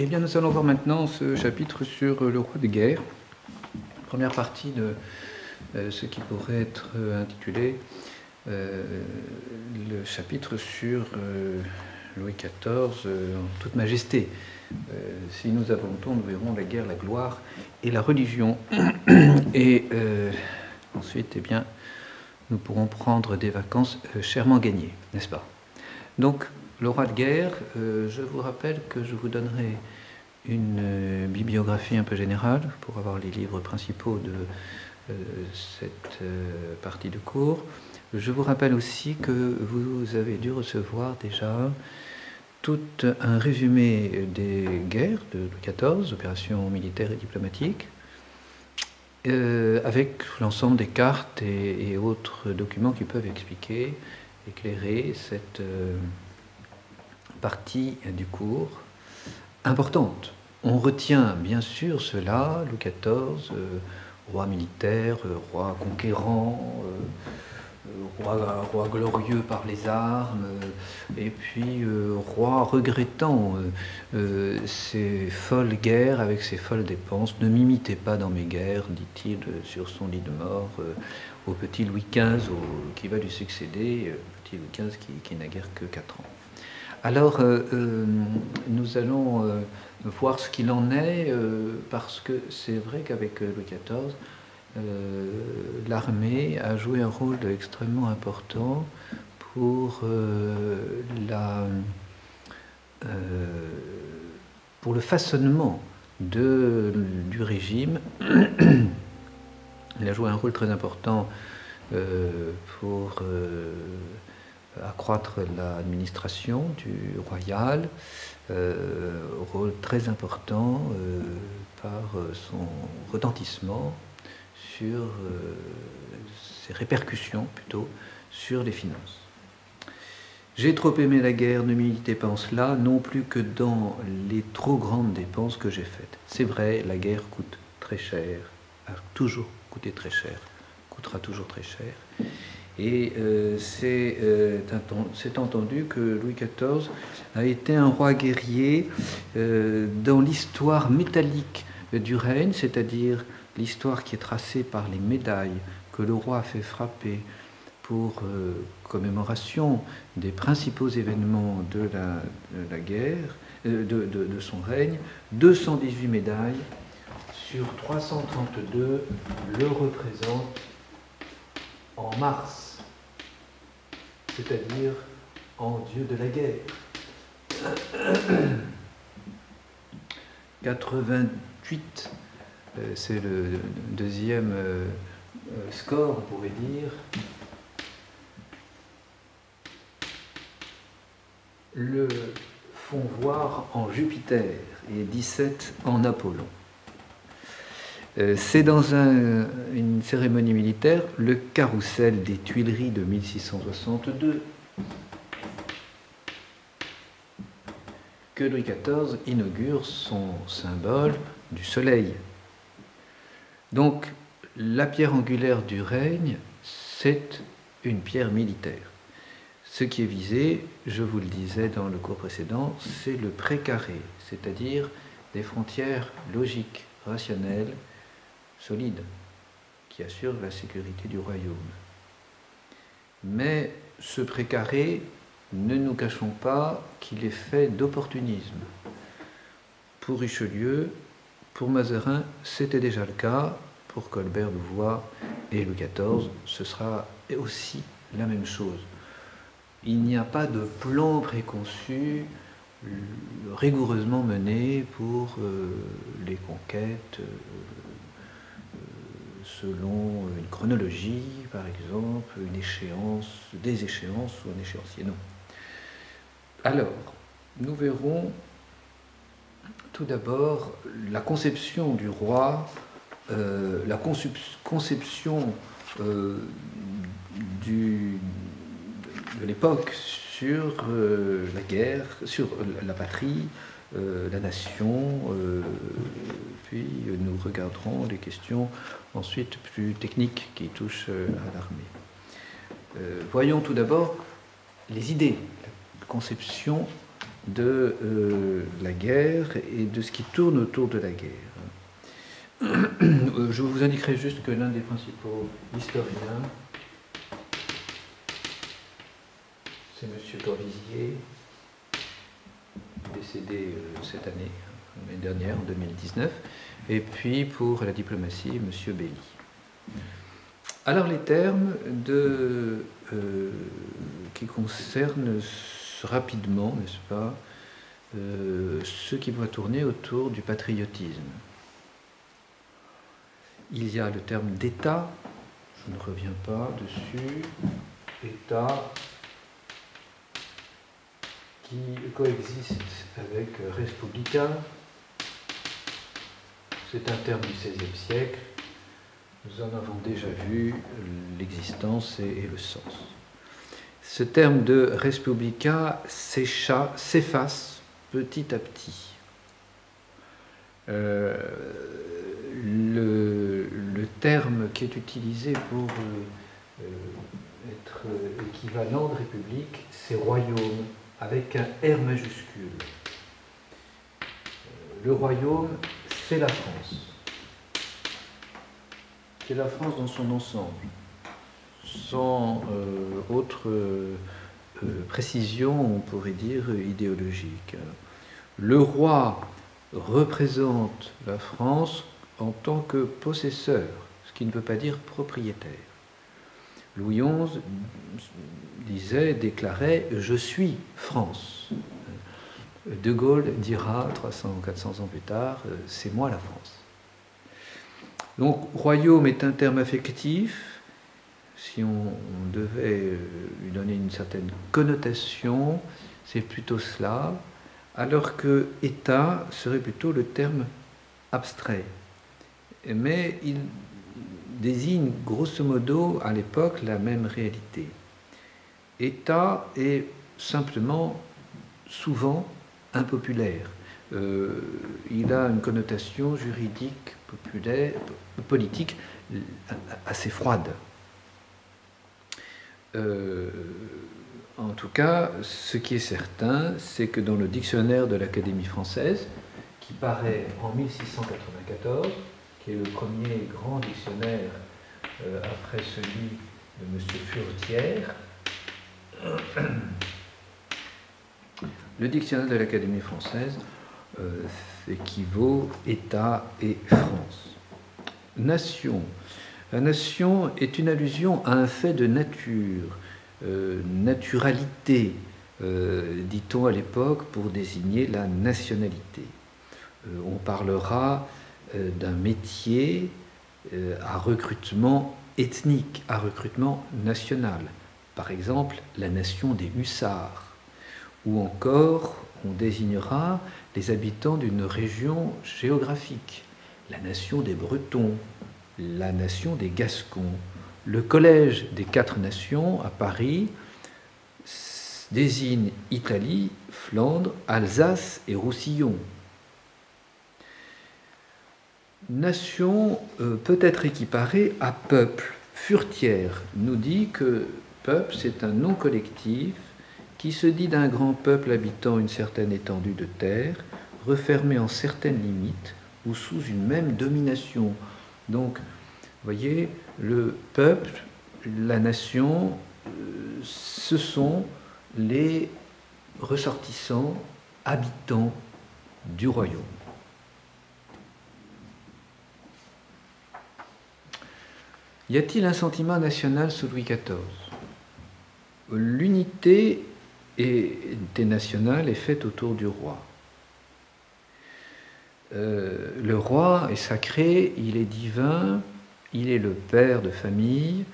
Eh bien, nous allons voir maintenant ce chapitre sur le roi de guerre, première partie de ce qui pourrait être intitulé le chapitre sur Louis XIV en toute majesté. Si nous avons le temps, nous verrons la guerre, la gloire et la religion. Et ensuite, eh bien, nous pourrons prendre des vacances chèrement gagnées, n'est-ce pas? Donc, le roi de guerre, je vous rappelle que je vous donnerai une bibliographie un peu générale pour avoir les livres principaux de cette partie de cours. Je vous rappelle aussi que vous avez dû recevoir déjà tout un résumé des guerres de Louis XIV, opérations militaires et diplomatiques, avec l'ensemble des cartes et autres documents qui peuvent expliquer, éclairer cette partie du cours importante. On retient bien sûr cela, Louis XIV, roi militaire, roi conquérant, roi glorieux par les armes, et puis roi regrettant ses folles guerres avec ses folles dépenses. Ne m'imitez pas dans mes guerres, dit-il sur son lit de mort au petit Louis XV qui va lui succéder, petit Louis XV qui n'a guère que 4 ans. Alors, nous allons voir ce qu'il en est, parce que c'est vrai qu'avec Louis XIV, l'armée a joué un rôle extrêmement important pour le façonnement du régime. Il a joué un rôle très important pour accroître l'administration du royal, rôle très important par son retentissement sur ses répercussions plutôt sur les finances. J'ai trop aimé la guerre, ne militez pas en cela, non plus que dans les trop grandes dépenses que j'ai faites. C'est vrai, la guerre coûte très cher, a toujours coûté très cher, coûtera toujours très cher. Et c'est entendu que Louis XIV a été un roi guerrier dans l'histoire métallique du règne, c'est-à-dire l'histoire qui est tracée par les médailles que le roi a fait frapper pour commémoration des principaux événements de la guerre, de son règne. 218 médailles sur 332 le représentent en Mars, c'est-à-dire en dieu de la guerre. 88, c'est le deuxième score, on pourrait dire. Le font voir en Jupiter et 17 en Apollon. C'est dans une cérémonie militaire, le carrousel des Tuileries de 1662, que Louis XIV inaugure son symbole du soleil. Donc, la pierre angulaire du règne, c'est une pierre militaire. Ce qui est visé, je vous le disais dans le cours précédent, c'est le précaré, c'est-à-dire des frontières logiques, rationnelles, solides, qui assurent la sécurité du royaume. Mais ce précaré, ne nous cachons pas qu'il est fait d'opportunisme. Pour Richelieu, pour Mazarin, c'était déjà le cas, pour Colbert, Louvois et Louis XIV, ce sera aussi la même chose. Il n'y a pas de plan préconçu rigoureusement mené pour les conquêtes selon une chronologie, par exemple, une échéance, des échéances ou un échéancier. Non. Alors, nous verrons tout d'abord la conception du roi, la conception de l'époque sur la guerre, sur la patrie, la nation, puis nous regarderons les questions ensuite plus techniques qui touchent à l'armée. Voyons tout d'abord les idées, la conception de la guerre et de ce qui tourne autour de la guerre. Je vous indiquerai juste que l'un des principaux historiens, c'est M. Corvisier, décédé cette année, l'année dernière, en 2019, et puis pour la diplomatie, M. Belli. Alors les termes qui concernent rapidement, n'est-ce pas, ce qui va tourner autour du patriotisme. Il y a le terme d'État, je ne reviens pas dessus, État qui coexiste avec res publica, c'est un terme du XVIe siècle, nous en avons déjà vu l'existence et le sens. Ce terme de res publica s'efface petit à petit. Le terme qui est utilisé pour être équivalent de république, c'est royaume, avec un R majuscule. Le royaume, c'est la France. C'est la France dans son ensemble, sans autre précision, on pourrait dire, idéologique. Le roi représente la France en tant que possesseur, ce qui ne veut pas dire propriétaire. Louis XI déclarait « Je suis France ». De Gaulle dira 300 ou 400 ans plus tard « C'est moi la France ». Donc royaume est un terme affectif, si on devait lui donner une certaine connotation, c'est plutôt cela, alors que État serait plutôt le terme abstrait. Mais il désigne grosso modo à l'époque la même réalité. État est simplement souvent impopulaire. Il a une connotation juridique, populaire, politique assez froide. En tout cas, ce qui est certain, c'est que dans le dictionnaire de l'Académie française, qui paraît en 1694, qui est le premier grand dictionnaire après celui de M. Furetière, le dictionnaire de l'Académie française équivaut État et France. Nation. La nation est une allusion à un fait de nature, naturalité, dit-on à l'époque, pour désigner la nationalité. On parlera d'un métier à recrutement ethnique, à recrutement national. Par exemple, la nation des hussards. Ou encore, on désignera les habitants d'une région géographique, la nation des Bretons, la nation des Gascons. Le collège des 4 nations à Paris désigne Italie, Flandre, Alsace et Roussillon. Nation peut être équiparée à peuple. Furetière nous dit que peuple, c'est un nom collectif qui se dit d'un grand peuple habitant une certaine étendue de terre, refermé en certaines limites ou sous une même domination. Donc, vous voyez, le peuple, la nation, ce sont les ressortissants, habitants du royaume. Y a-t-il un sentiment national sous Louis XIV? L'unité nationale est faite autour du roi. Le roi est sacré, il est divin, il est le père de famille,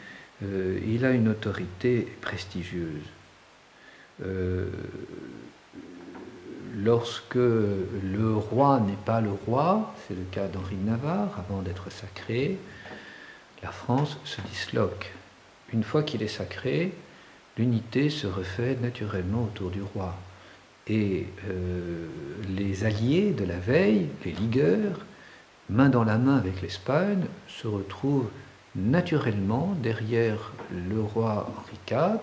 il a une autorité prestigieuse. Lorsque le roi n'est pas le roi, c'est le cas d'Henri de Navarre, avant d'être sacré, la France se disloque. Une fois qu'il est sacré, l'unité se refait naturellement autour du roi. Et les alliés de la veille, les ligueurs, main dans la main avec l'Espagne, se retrouvent naturellement derrière le roi Henri IV,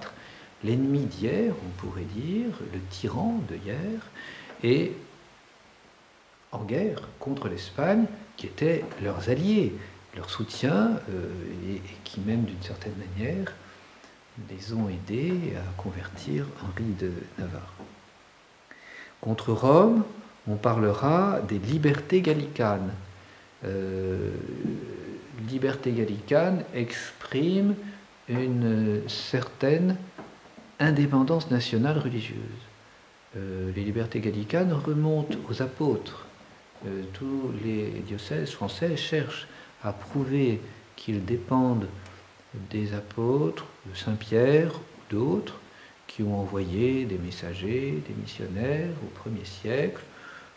l'ennemi d'hier, on pourrait dire, le tyran de hier, est en guerre contre l'Espagne, qui était leurs alliés, leur soutien, et qui même d'une certaine manière les ont aidés à convertir Henri de Navarre. Contre Rome, on parlera des libertés gallicanes. Liberté gallicane exprime une certaine indépendance nationale religieuse. Les libertés gallicanes remontent aux apôtres. Tous les diocèses français cherchent à prouver qu'ils dépendent des apôtres, de Saint-Pierre ou d'autres, qui ont envoyé des messagers, des missionnaires au 1er siècle.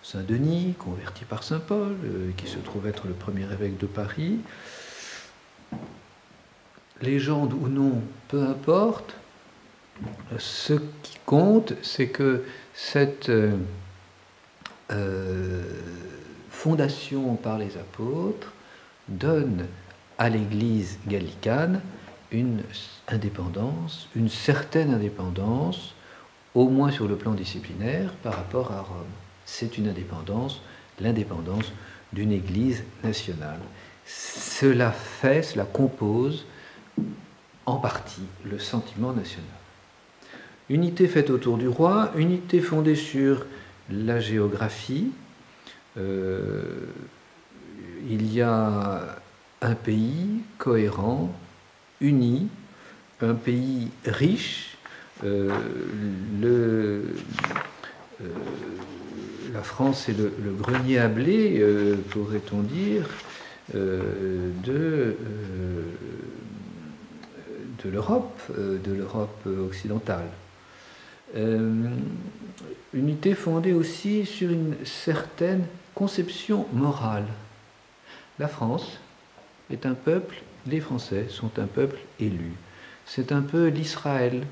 Saint-Denis, converti par saint Paul, qui se trouve être le premier évêque de Paris. Légende ou non, peu importe, ce qui compte, c'est que cette fondation par les apôtres donne à l'Église gallicane une indépendance, une certaine indépendance, au moins sur le plan disciplinaire, par rapport à Rome. C'est une indépendance, l'indépendance d'une Église nationale. Cela compose en partie le sentiment national. Unité faite autour du roi, unité fondée sur la géographie. Il y a un pays cohérent, uni, un pays riche. La France est le grenier à blé, pourrait-on dire, de l'Europe occidentale. Unité fondée aussi sur une certaine conception morale. La France est un peuple, les Français sont un peuple élu. C'est un peu l'Israël,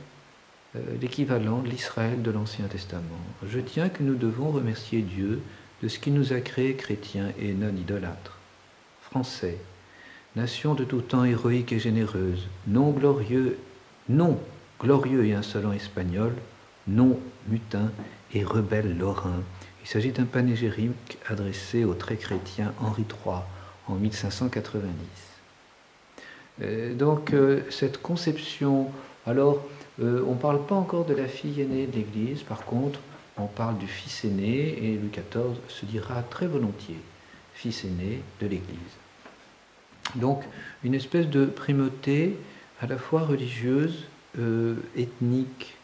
l'équivalent de l'Israël de l'Ancien Testament. Je tiens que nous devons remercier Dieu de ce qu'il nous a créés chrétiens et non idolâtres. Français, nation de tout temps héroïque et généreuse, non glorieux et insolent espagnol, non mutin et rebelle lorrain. Il s'agit d'un panégyrique adressé au très chrétien Henri III en 1590. Donc cette conception, alors on ne parle pas encore de la fille aînée de l'Église, par contre on parle du fils aîné, et Louis XIV se dira très volontiers fils aîné de l'Église. Donc une espèce de primauté à la fois religieuse, ethnique,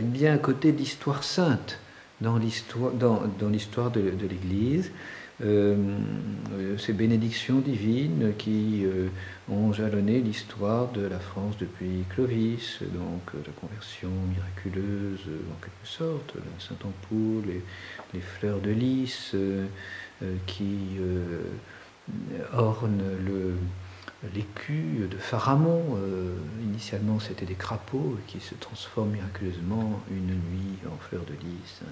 bien un côté d'histoire sainte dans l'histoire de l'Église. Ces bénédictions divines qui ont jalonné l'histoire de la France depuis Clovis, donc la conversion miraculeuse en quelque sorte, la Sainte-Ampoule, les fleurs de lys qui ornent l'écu de Pharamond. Initialement c'était des crapauds qui se transforment miraculeusement une nuit en fleurs de lys.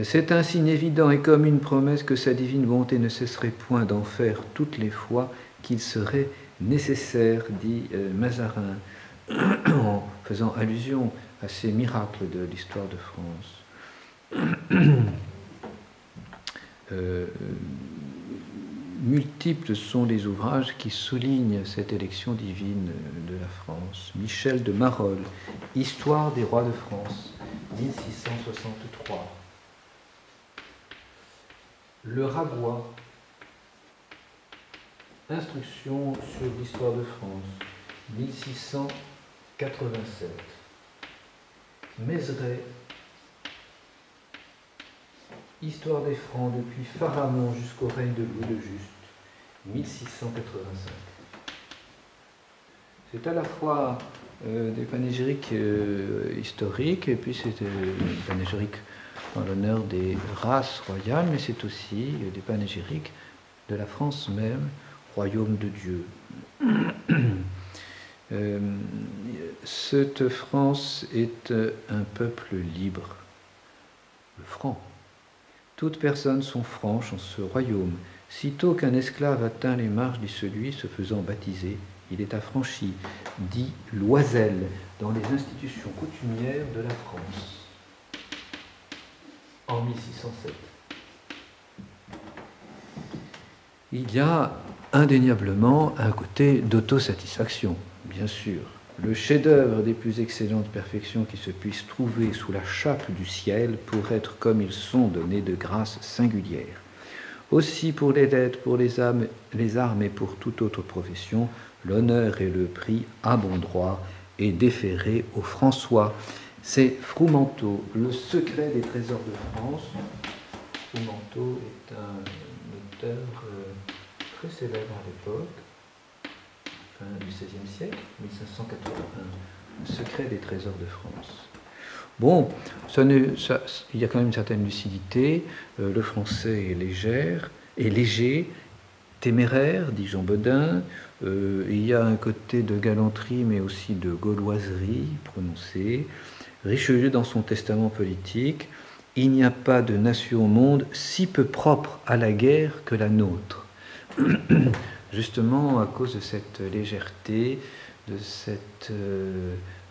C'est un signe évident et comme une promesse que sa divine bonté ne cesserait point d'en faire toutes les fois qu'il serait nécessaire, dit Mazarin, en faisant allusion à ces miracles de l'histoire de France. Multiples sont les ouvrages qui soulignent cette élection divine de la France. Michel de Marolles, Histoire des rois de France, 1663. Le Ragois, Instruction sur l'histoire de France, 1687. Mézeray, Histoire des Francs depuis Pharamond jusqu'au règne de Louis le Juste, 1685. C'est à la fois des panégyriques historiques et puis c'est des panégyriques en l'honneur des races royales, mais c'est aussi des panégyriques de la France même, royaume de Dieu. Cette France est un peuple libre, le franc. Toutes personnes sont franches en ce royaume. Sitôt qu'un esclave atteint les marches de celui se faisant baptiser, il est affranchi, dit Loisel, dans les institutions coutumières de la France, en 1607. Il y a indéniablement un côté d'autosatisfaction, bien sûr. Le chef-d'œuvre des plus excellentes perfections qui se puissent trouver sous la chape du ciel pour être comme ils sont donnés de grâce singulière. Aussi pour les lettres, pour les armes et pour toute autre profession, l'honneur et le prix à bon droit est déféré au François. C'est Froumentot, le secret des trésors de France. Froumentot est un auteur très célèbre à l'époque, fin du XVIe siècle, 1581, le secret des trésors de France. Bon, il y a quand même une certaine lucidité. Le français est léger, téméraire, dit Jean Bodin. Il y a un côté de galanterie, mais aussi de gauloiserie prononcée. Richelieu, dans son testament politique, il n'y a pas de nation au monde si peu propre à la guerre que la nôtre. Justement, à cause de cette légèreté, de cette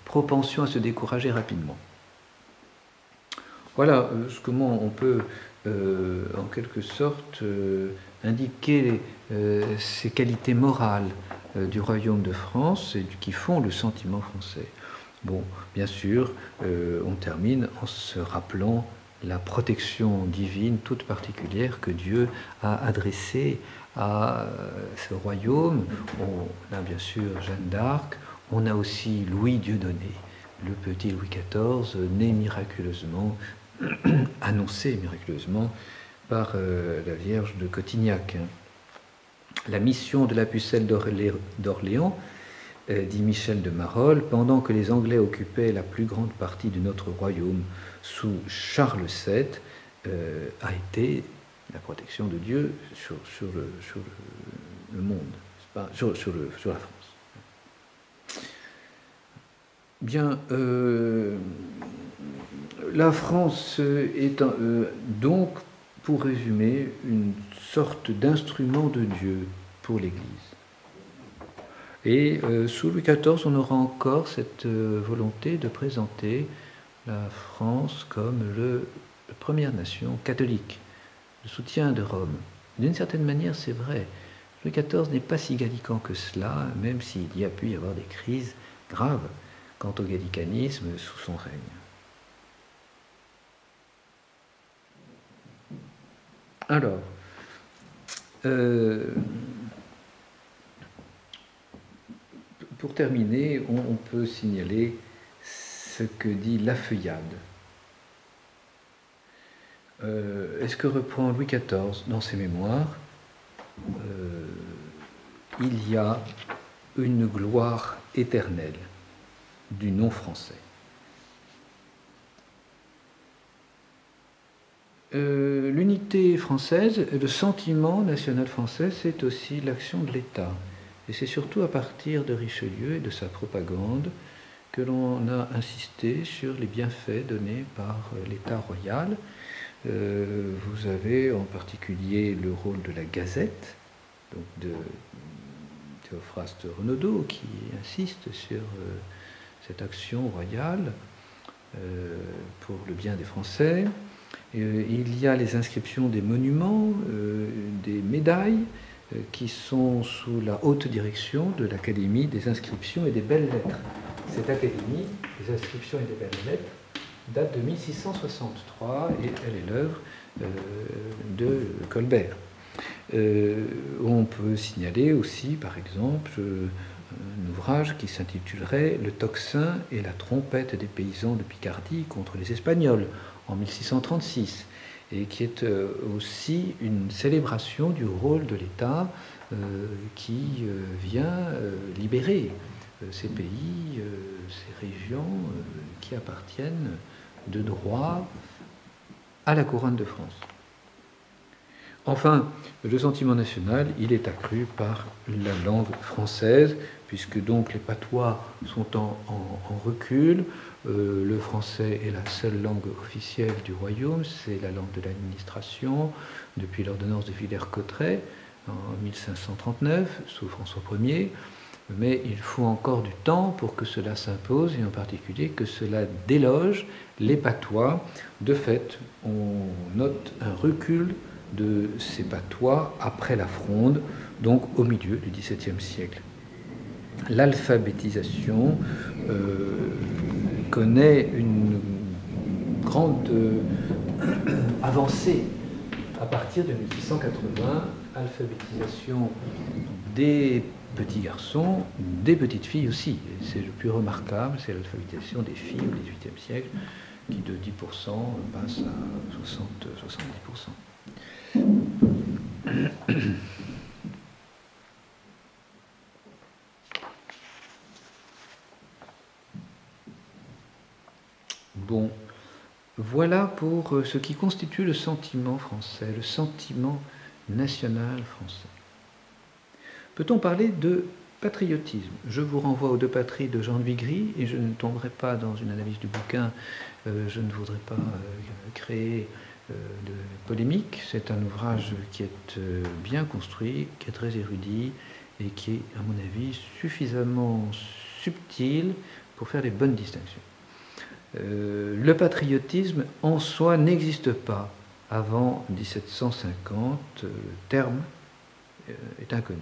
propension à se décourager rapidement. Voilà comment on peut, en quelque sorte, indiquer ces qualités morales du royaume de France et qui font le sentiment français. Bon, bien sûr, on termine en se rappelant la protection divine toute particulière que Dieu a adressée à ce royaume. On a bien sûr Jeanne d'Arc, on a aussi Louis Dieudonné, le petit Louis XIV, né miraculeusement, annoncé miraculeusement par la Vierge de Cotignac. La mission de la pucelle d'Orléans, dit Michel de Marolles, pendant que les Anglais occupaient la plus grande partie de notre royaume sous Charles VII, a été la protection de Dieu sur le monde, sur la France. Bien, la France est donc, pour résumer, une sorte d'instrument de Dieu pour l'Église. Et sous Louis XIV, on aura encore cette volonté de présenter la France comme la première nation catholique, le soutien de Rome. D'une certaine manière, c'est vrai. Louis XIV n'est pas si gallicant que cela, même s'il y a pu y avoir des crises graves quant au gallicanisme sous son règne. Alors, pour terminer, on peut signaler ce que dit Lafeuillade. Est-ce que reprend Louis XIV dans ses mémoires? Il y a une gloire éternelle du nom français. L'unité française, le sentiment national français, c'est aussi l'action de l'État. Et c'est surtout à partir de Richelieu et de sa propagande que l'on a insisté sur les bienfaits donnés par l'État royal. Vous avez en particulier le rôle de la Gazette, donc de Théophraste Renaudot, qui insiste sur cette action royale pour le bien des Français. Il y a les inscriptions des monuments, des médailles, qui sont sous la haute direction de l'Académie des inscriptions et des belles-lettres. Cette Académie des inscriptions et des belles-lettres date de 1663 et elle est l'œuvre de Colbert. On peut signaler aussi, par exemple, un ouvrage qui s'intitulerait « Le tocsin et la trompette des paysans de Picardie contre les Espagnols » en 1636, et qui est aussi une célébration du rôle de l'État qui vient libérer ces pays, ces régions qui appartiennent de droit à la couronne de France. Enfin, le sentiment national, il est accru par la langue française, puisque donc les patois sont en recul. Le français est la seule langue officielle du royaume, c'est la langue de l'administration, depuis l'ordonnance de Villers-Cotterêts en 1539, sous François Ier. mais il faut encore du temps pour que cela s'impose, et en particulier que cela déloge les patois. De fait, on note un recul de ces patois après la Fronde, donc au milieu du XVIIe siècle. L'alphabétisation connaît une grande avancée à partir de 1680, alphabétisation des petits garçons, des petites filles aussi. Et c'est le plus remarquable, c'est l'alphabétisation des filles au XVIIIe siècle, qui de 10% passe à 60-70%. Bon, voilà pour ce qui constitue le sentiment français, le sentiment national français. Peut-on parler de patriotisme? Je vous renvoie aux Deux patries de Jean de Vigry, et je ne tomberai pas dans une analyse du bouquin, je ne voudrais pas créer de polémique. C'est un ouvrage qui est bien construit, qui est très érudit, et qui est, à mon avis, suffisamment subtil pour faire les bonnes distinctions. Le patriotisme en soi n'existe pas avant 1750, le terme est inconnu.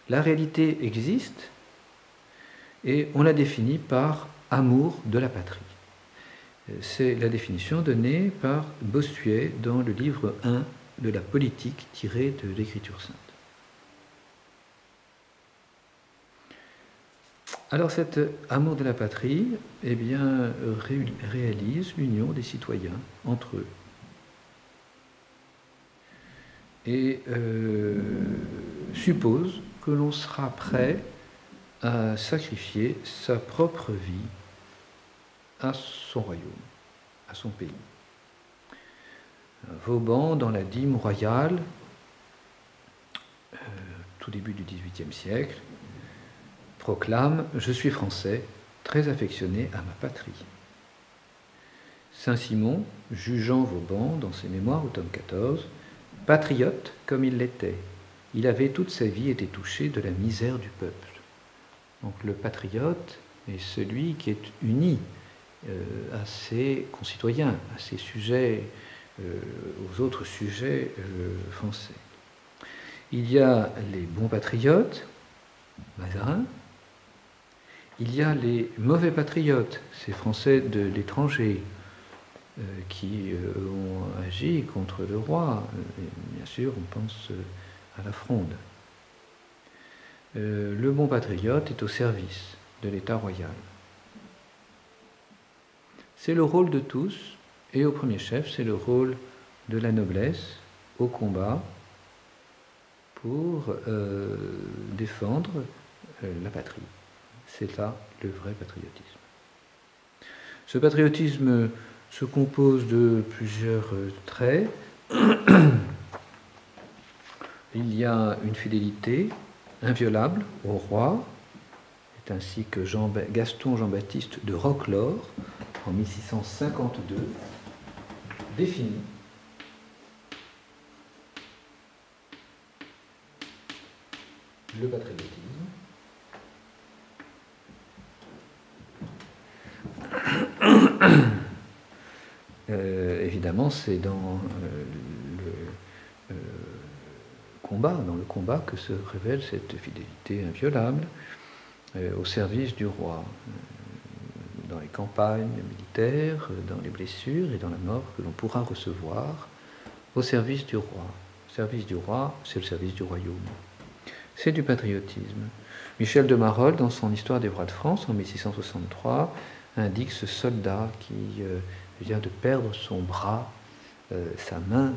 La réalité existe et on la définit par amour de la patrie. C'est la définition donnée par Bossuet dans le livre 1 de la politique tirée de l'Écriture sainte. Alors cet amour de la patrie, eh bien, réalise l'union des citoyens entre eux. Et suppose que l'on sera prêt à sacrifier sa propre vie à son royaume, à son pays. Vauban, dans la dîme royale, tout début du XVIIIe siècle, proclame « Je suis français, très affectionné à ma patrie ». Saint-Simon, jugeant Vauban dans ses mémoires au tome 14, patriote comme il l'était, il avait toute sa vie été touché de la misère du peuple. Donc le patriote est celui qui est uni à ses concitoyens, à ses sujets, aux autres sujets français. Il y a les bons patriotes, Mazarin. Il y a les mauvais patriotes, ces Français de l'étranger, qui ont agi contre le roi. Et bien sûr, on pense à la Fronde. Le bon patriote est au service de l'État royal. C'est le rôle de tous, et au premier chef, c'est le rôle de la noblesse au combat pour défendre la patrie. C'est là le vrai patriotisme. Ce patriotisme se compose de plusieurs traits. Il y a une fidélité inviolable au roi. C'est ainsi que Gaston Jean-Baptiste de Roquelaure, en 1652, définit le patriotisme. Évidemment, c'est dans le combat que se révèle cette fidélité inviolable au service du roi, dans les campagnes militaires, dans les blessures et dans la mort que l'on pourra recevoir, au service du roi. Le service du roi, c'est le service du royaume. C'est du patriotisme. Michel de Marolles, dans son Histoire des rois de France, en 1663, indique ce soldat qui vient de perdre son bras, sa main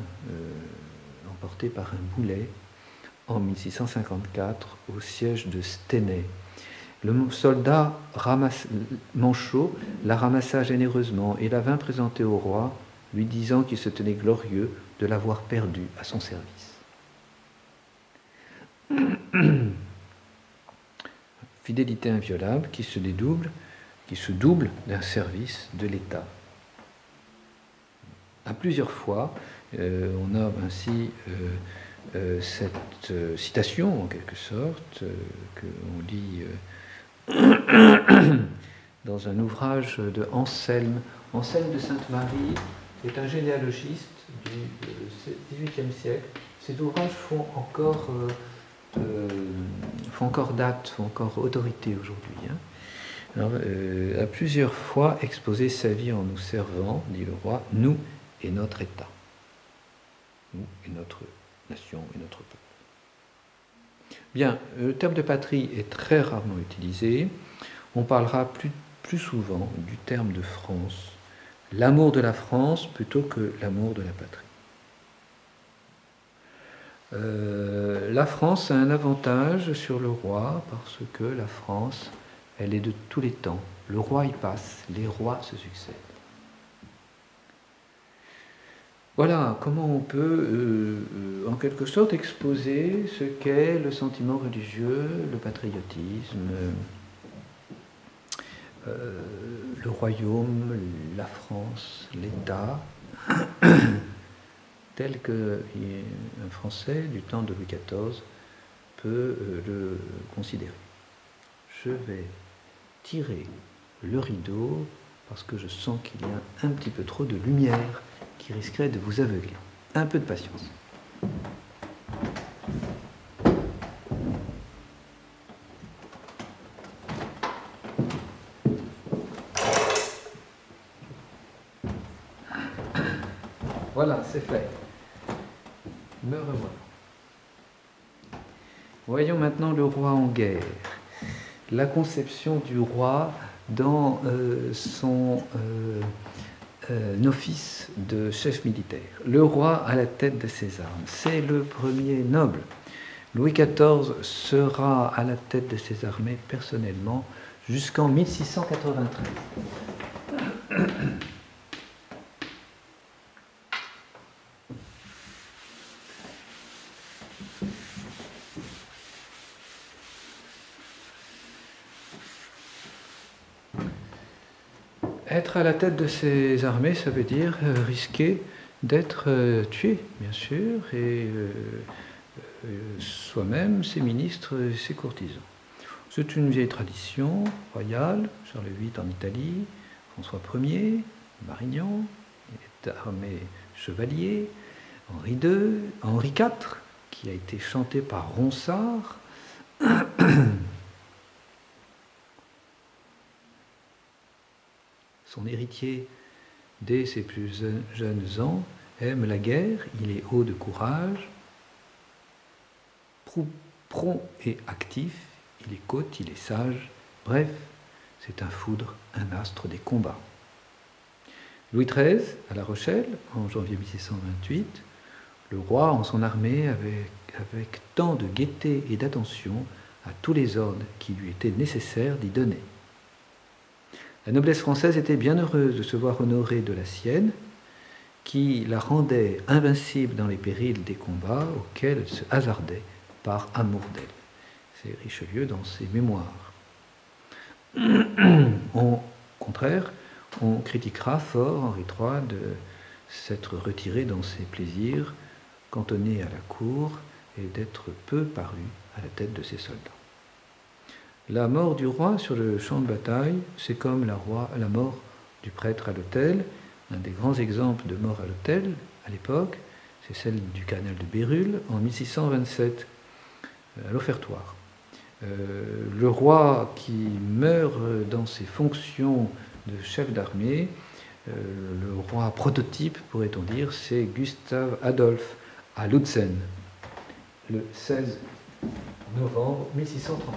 emportée par un boulet, en 1654, au siège de Stenay. Le soldat Manchot la ramassa généreusement et la vint présenter au roi, lui disant qu'il se tenait glorieux de l'avoir perdue à son service. Fidélité inviolable qui se double d'un service de l'État. À plusieurs fois, on a ainsi cette citation, en quelque sorte, qu'on lit dans un ouvrage de Anselme. Anselme de Sainte-Marie est un généalogiste du XVIIIe siècle. Ces ouvrages font encore date, font encore autorité aujourd'hui. Alors, a plusieurs fois exposé sa vie en nous servant, dit le roi, nous et notre État. Nous et notre nation et notre peuple. Bien, le terme de patrie est très rarement utilisé. On parlera plus souvent du terme de France, l'amour de la France plutôt que l'amour de la patrie. La France a un avantage sur le roi parce que la France, elle est de tous les temps. Le roi y passe, les rois se succèdent. Voilà comment on peut, en quelque sorte, exposer ce qu'est le sentiment religieux, le patriotisme, le royaume, la France, l'État, tel qu'un Français du temps de Louis XIV peut le considérer. Je vais tirer le rideau parce que je sens qu'il y a un petit peu trop de lumière qui risquerait de vous aveugler. Un peu de patience. Voilà, c'est fait. Me revoilà. Voyons maintenant le roi en guerre. La conception du roi dans son office de chef militaire. Le roi à la tête de ses armes, c'est le premier noble. Louis XIV sera à la tête de ses armées personnellement jusqu'en 1693. Être à la tête de ses armées, ça veut dire risquer d'être tué, bien sûr, et soi-même, ses ministres, ses courtisans. C'est une vieille tradition royale, Charles VIII en Italie, François Ier, Marignan, il est armé chevalier, Henri II, Henri IV, qui a été chanté par Ronsard. Son héritier, dès ses plus jeunes ans, aime la guerre, il est haut de courage, prompt et actif, il est cote, il est sage, bref, c'est un foudre, un astre des combats. Louis XIII, à La Rochelle, en janvier 1628, le roi en son armée avec tant de gaieté et d'attention à tous les ordres qui lui étaient nécessaires d'y donner. La noblesse française était bien heureuse de se voir honorée de la sienne, qui la rendait invincible dans les périls des combats auxquels elle se hasardait par amour d'elle. C'est Richelieu dans ses mémoires. Au contraire, on critiquera fort Henri III de s'être retiré dans ses plaisirs, cantonné à la cour et d'être peu paru à la tête de ses soldats. La mort du roi sur le champ de bataille, c'est comme la mort du prêtre à l'autel. Un des grands exemples de mort à l'autel, à l'époque, c'est celle du cardinal de Bérulle en 1627, à l'offertoire. Le roi qui meurt dans ses fonctions de chef d'armée, le roi prototype, pourrait-on dire, c'est Gustave Adolphe à Lutzen, le 16 novembre 1633.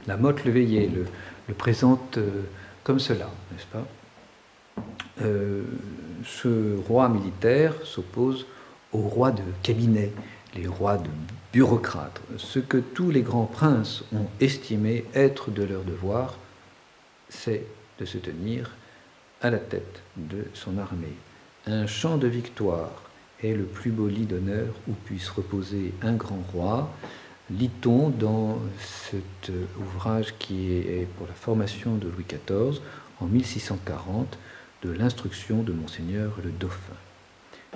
La Motte Leveillé le présente comme cela, n'est-ce pas? Ce roi militaire s'oppose aux rois de cabinet, les rois de bureaucrates, ce que tous les grands princes ont estimé être de leur devoir, c'est de se tenir à la tête de son armée Un chant de victoire est le plus beau lit d'honneur où puisse reposer un grand roi, lit-on dans cet ouvrage qui est pour la formation de Louis XIV en 1640 de l'instruction de Monseigneur le Dauphin.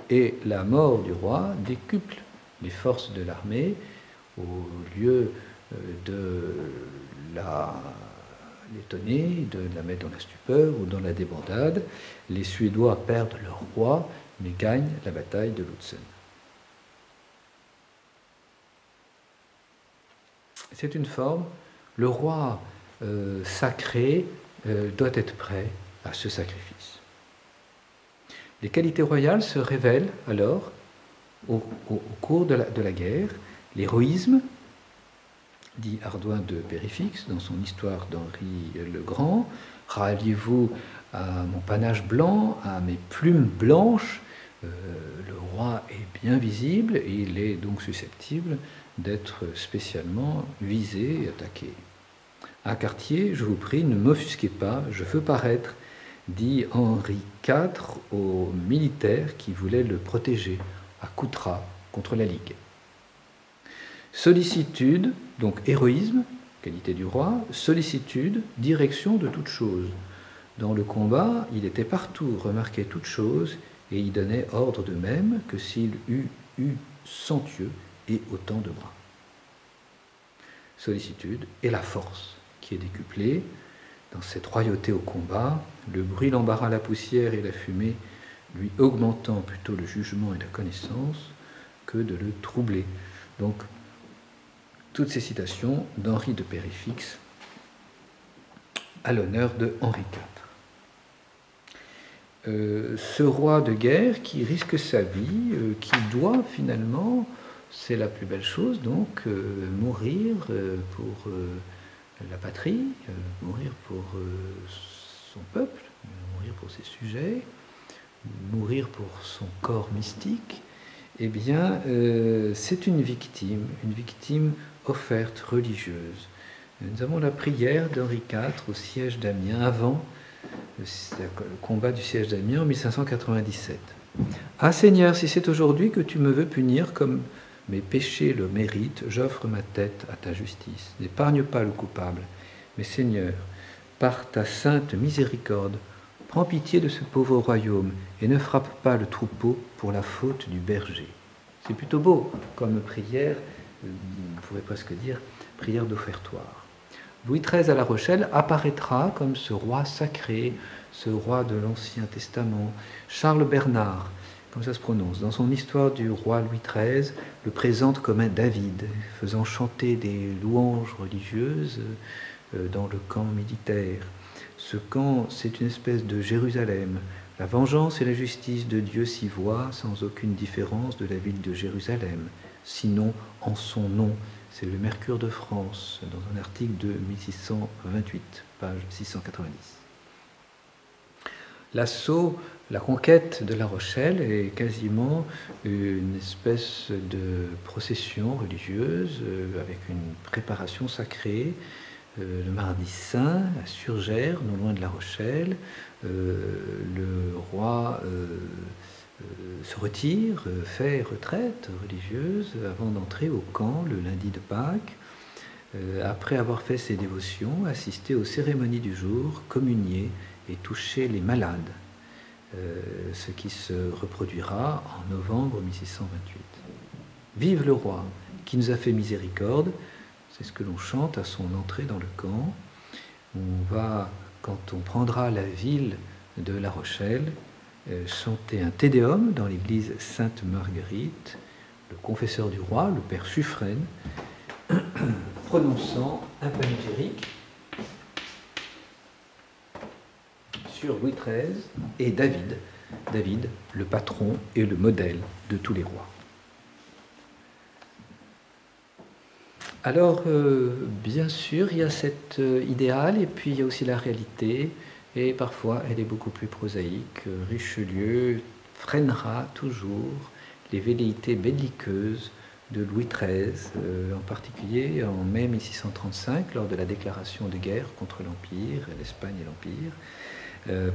Et la mort du roi décuple les forces de l'armée au lieu de l'étonner, de la mettre dans la stupeur ou dans la débandade. Les Suédois perdent leur roi, mais gagnent la bataille de Lutzen. C'est une forme. Le roi sacré doit être prêt à ce sacrifice. Les qualités royales se révèlent alors au cours de la guerre. L'héroïsme, dit Ardouin de Périphix dans son histoire d'Henri le Grand, ralliez-vous à mon panache blanc, à mes plumes blanches. Le roi est bien visible et il est donc susceptible d'être spécialement visé et attaqué. À Cartier, je vous prie, ne m'offusquez pas, je veux paraître, dit Henri IV aux militaires qui voulaient le protéger à Coutras contre la Ligue. Sollicitude, donc héroïsme, qualité du roi, sollicitude, direction de toute chose. Dans le combat, il était partout, remarquait toute chose, et il donnait ordre de même que s'il eût eu 100 yeux et autant de bras. Sollicitude et la force qui est décuplée dans cette royauté au combat, le bruit, l'embarras, la poussière et la fumée lui augmentant plutôt le jugement et la connaissance que de le troubler. Donc, toutes ces citations d'Henri de Périphix à l'honneur de Henri IV. Ce roi de guerre qui risque sa vie, qui doit finalement, c'est la plus belle chose, donc mourir pour la patrie, mourir pour son peuple, mourir pour ses sujets, mourir pour son corps mystique, eh bien, c'est une victime offerte religieuse. Nous avons la prière d'Henri IV au siège d'Amiens, avant le combat du siège d'Amiens en 1597. « Ah Seigneur, si c'est aujourd'hui que tu me veux punir comme mes péchés le méritent, j'offre ma tête à ta justice. N'épargne pas le coupable, mais Seigneur, par ta sainte miséricorde, prends pitié de ce pauvre royaume et ne frappe pas le troupeau pour la faute du berger. » C'est plutôt beau comme prière, on pourrait presque dire prière d'offertoire. Louis XIII à La Rochelle apparaîtra comme ce roi sacré, ce roi de l'Ancien Testament. Charles Bernard, comme ça se prononce, dans son histoire du roi Louis XIII, le présente comme un David, faisant chanter des louanges religieuses dans le camp militaire. Ce camp, c'est une espèce de Jérusalem. La vengeance et la justice de Dieu s'y voient sans aucune différence de la ville de Jérusalem, sinon en son nom. C'est le Mercure de France, dans un article de 1628, page 690. L'assaut, la conquête de La Rochelle est quasiment une espèce de procession religieuse avec une préparation sacrée. Le mardi saint, à Surgères, non loin de La Rochelle, le roi se retire, fait retraite religieuse avant d'entrer au camp le lundi de Pâques. Après avoir fait ses dévotions, assister aux cérémonies du jour, communier et toucher les malades, ce qui se reproduira en novembre 1628. Vive le roi qui nous a fait miséricorde, c'est ce que l'on chante à son entrée dans le camp. On va, quand on prendra la ville de La Rochelle, chanter un Te Deum dans l'église Sainte-Marguerite, le confesseur du roi, le père Suffren, prononçant un panégyrique sur Louis XIII et David, le patron et le modèle de tous les rois. Alors, bien sûr, il y a cet idéal et puis il y a aussi la réalité. Et parfois, elle est beaucoup plus prosaïque. Richelieu freinera toujours les velléités belliqueuses de Louis XIII, en particulier en mai 1635, lors de la déclaration de guerre contre l'Empire, l'Espagne et l'Empire.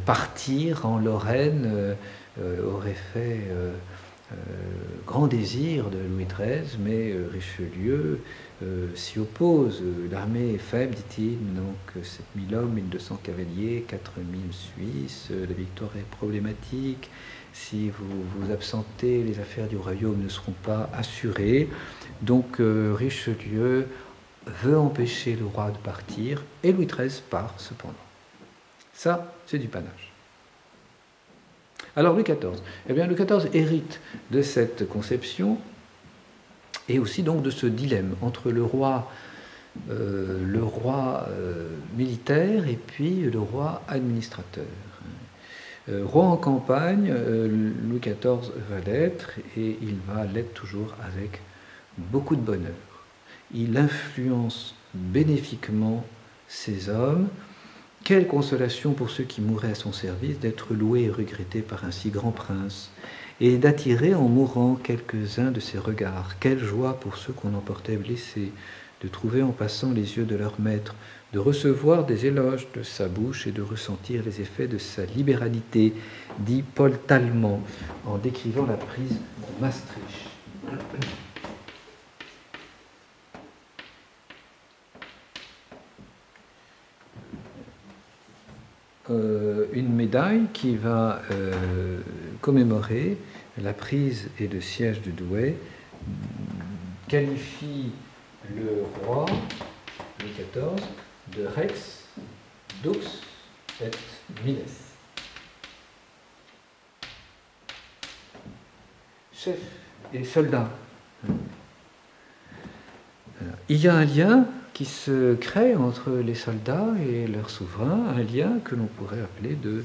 partir en Lorraine aurait fait grand désir de Louis XIII, mais Richelieu s'y oppose. L'armée est faible, dit-il, donc 7000 hommes, 1200 cavaliers, 4000 Suisses, la victoire est problématique. Si vous vous absentez, les affaires du royaume ne seront pas assurées. Donc Richelieu veut empêcher le roi de partir, et Louis XIII part cependant. Ça, c'est du panache. Alors Louis XIV, eh bien Louis XIV hérite de cette conception et aussi donc de ce dilemme entre le roi militaire et puis le roi administrateur. Roi en campagne, Louis XIV va l'être, et il va l'être toujours avec beaucoup de bonheur. Il influence bénéfiquement ses hommes. Quelle consolation pour ceux qui mouraient à son service d'être loués et regrettés par un si grand prince, et d'attirer en mourant quelques-uns de ses regards. Quelle joie pour ceux qu'on emportait blessés, de trouver en passant les yeux de leur maître, de recevoir des éloges de sa bouche et de ressentir les effets de sa libéralité, dit Paul Tallemant en décrivant la prise de Maastricht. Une médaille qui va commémorer la prise et le siège de Douai qualifie le roi Louis XIV de Rex, Dux et Miles. Chef et soldat. Il y a un lien qui se crée entre les soldats et leur souverain, un lien que l'on pourrait appeler de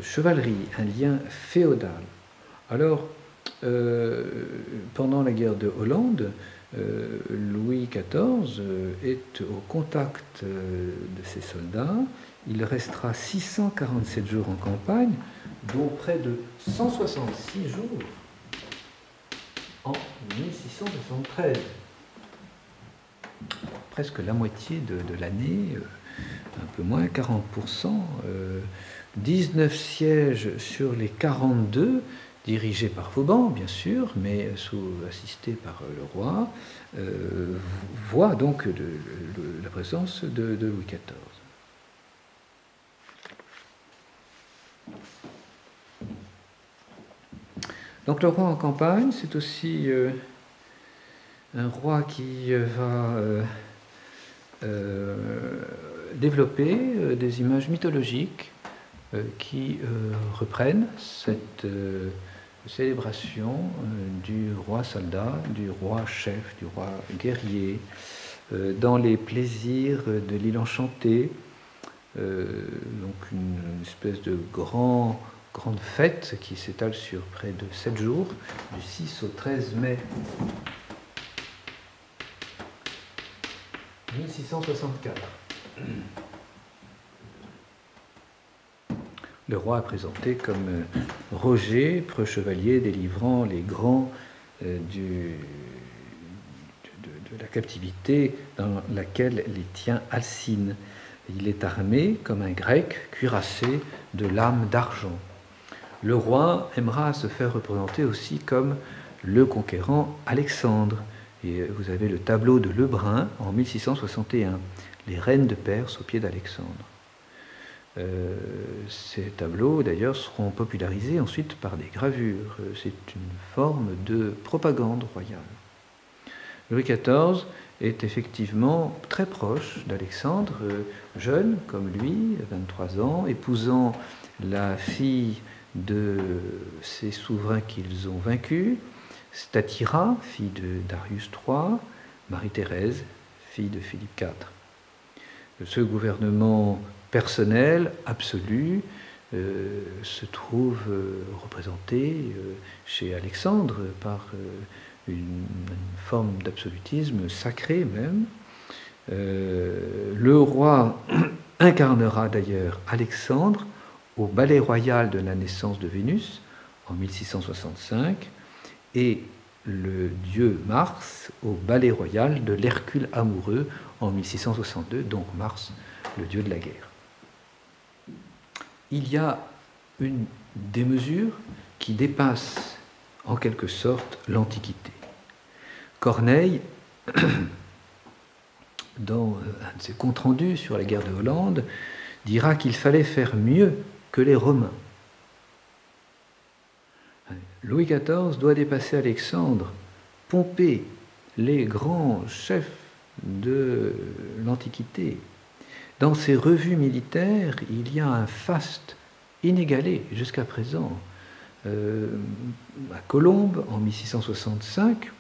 chevalerie, un lien féodal. Alors, pendant la guerre de Hollande, Louis XIV est au contact de ses soldats. Il restera 647 jours en campagne, dont près de 166 jours en 1673. Presque la moitié de l'année, un peu moins, 40%, 19 sièges sur les 42, dirigés par Vauban, bien sûr, mais assistés par le roi, voient donc la présence de Louis XIV. Donc le roi en campagne, c'est aussi un roi qui va développer des images mythologiques qui reprennent cette célébration du roi soldat, du roi chef, du roi guerrier, dans les plaisirs de l'île enchantée, donc une espèce de grande fête qui s'étale sur près de 7 jours, du 6 au 13 mai 1664. Le roi est présenté comme Roger, preux chevalier délivrant les grands de la captivité dans laquelle les tient Alcine. Il est armé comme un grec cuirassé de lames d'argent. Le roi aimera se faire représenter aussi comme le conquérant Alexandre. Et vous avez le tableau de Lebrun en 1661, les reines de Perse au pied d'Alexandre. Ces tableaux, d'ailleurs, seront popularisés ensuite par des gravures. C'est une forme de propagande royale. Louis XIV est effectivement très proche d'Alexandre, jeune comme lui, 23 ans, épousant la fille de ces souverains qu'ils ont vaincus, Statira, fille de Darius III, Marie-Thérèse, fille de Philippe IV. Ce gouvernement personnel, absolu, se trouve représenté chez Alexandre par une forme d'absolutisme sacré même. Le roi incarnera d'ailleurs Alexandre au ballet royal de la naissance de Vénus en 1665 et le dieu Mars au ballet royal de l'Hercule amoureux en 1662, donc Mars, le dieu de la guerre. il y a une démesure qui dépasse en quelque sorte l'Antiquité. Corneille, dans un de ses comptes rendus sur la guerre de Hollande, dira qu'il fallait faire mieux que les Romains. Louis XIV doit dépasser Alexandre, Pompée, les grands chefs de l'Antiquité. Dans ces revues militaires, il y a un faste inégalé jusqu'à présent. À Colombes, en 1665,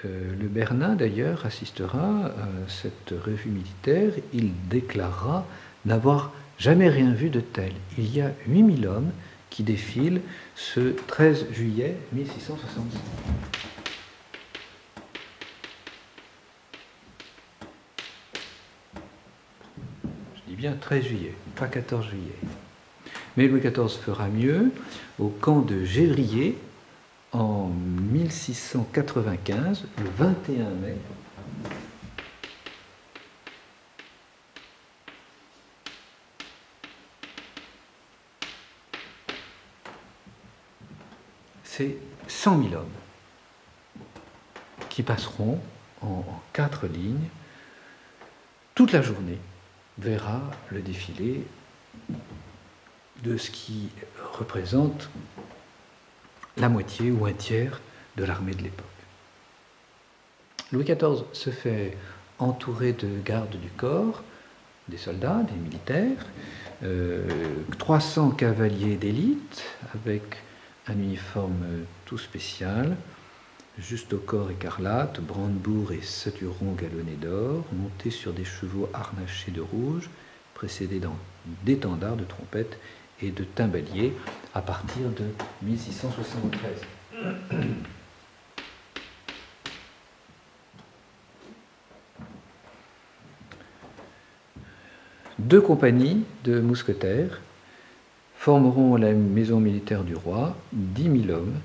le Bernin, d'ailleurs, assistera à cette revue militaire. Il déclarera n'avoir jamais rien vu de tel. Il y a 8000 hommes qui défilent ce 13 juillet 1665. Je dis bien 13 juillet, pas 14 juillet. Mais Louis XIV fera mieux au camp de Gévrier en 1695, le 21 mai. C'est 100 000 hommes qui passeront en 4 lignes. Toute la journée verra le défilé de ce qui représente la moitié ou un tiers de l'armée de l'époque. Louis XIV se fait entourer de gardes du corps, des soldats, des militaires, 300 cavaliers d'élite avec un uniforme tout spécial, juste au corps écarlate, brandebourgs et saturons galonnés d'or, montés sur des chevaux harnachés de rouge, précédés d'étendards, de trompettes et de timbaliers à partir de 1673. Deux compagnies de mousquetaires formeront la maison militaire du roi, 10 000 hommes,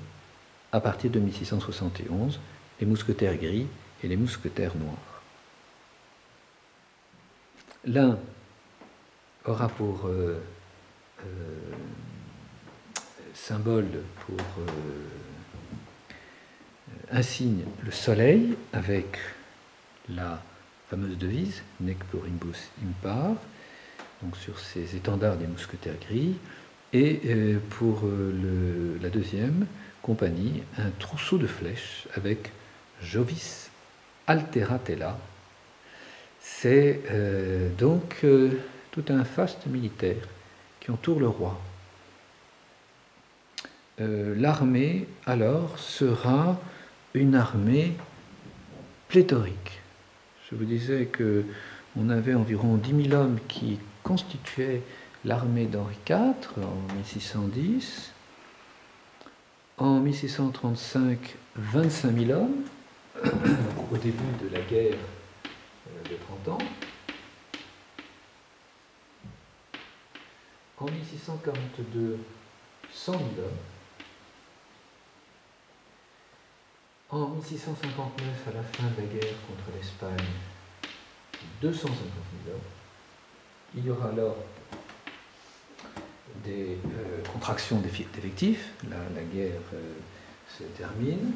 à partir de 1671, les mousquetaires gris et les mousquetaires noirs. L'un aura pour symbole, pour insigne, le soleil, avec la fameuse devise « Nec pluribus impar », donc sur ces étendards des mousquetaires gris, et pour la deuxième compagnie, un trousseau de flèches avec Jovis alteratella. C'est donc tout un faste militaire qui entoure le roi. L'armée, alors, sera une armée pléthorique. Je vous disais qu'on avait environ 10 000 hommes qui constituaient l'armée d'Henri IV en 1610. En 1635, 25 000 hommes, au début de la guerre de 30 ans. En 1642, 100 000 hommes. En 1659, à la fin de la guerre contre l'Espagne, 250 000 hommes. Il y aura alors des contractions d'effectifs. La guerre se termine.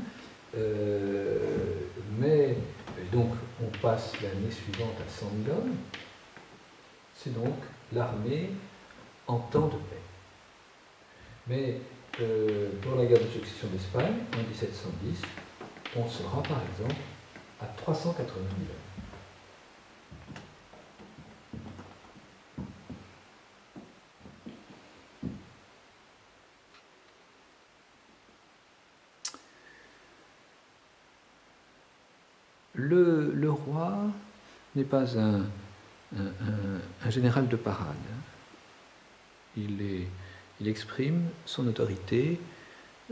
Mais donc on passe l'année suivante à 100 000 hommes. C'est donc l'armée en temps de paix. Mais pour la guerre de succession d'Espagne, en 1710, on sera par exemple à 380 000 hommes. Le roi n'est pas un général de parade. Il exprime son autorité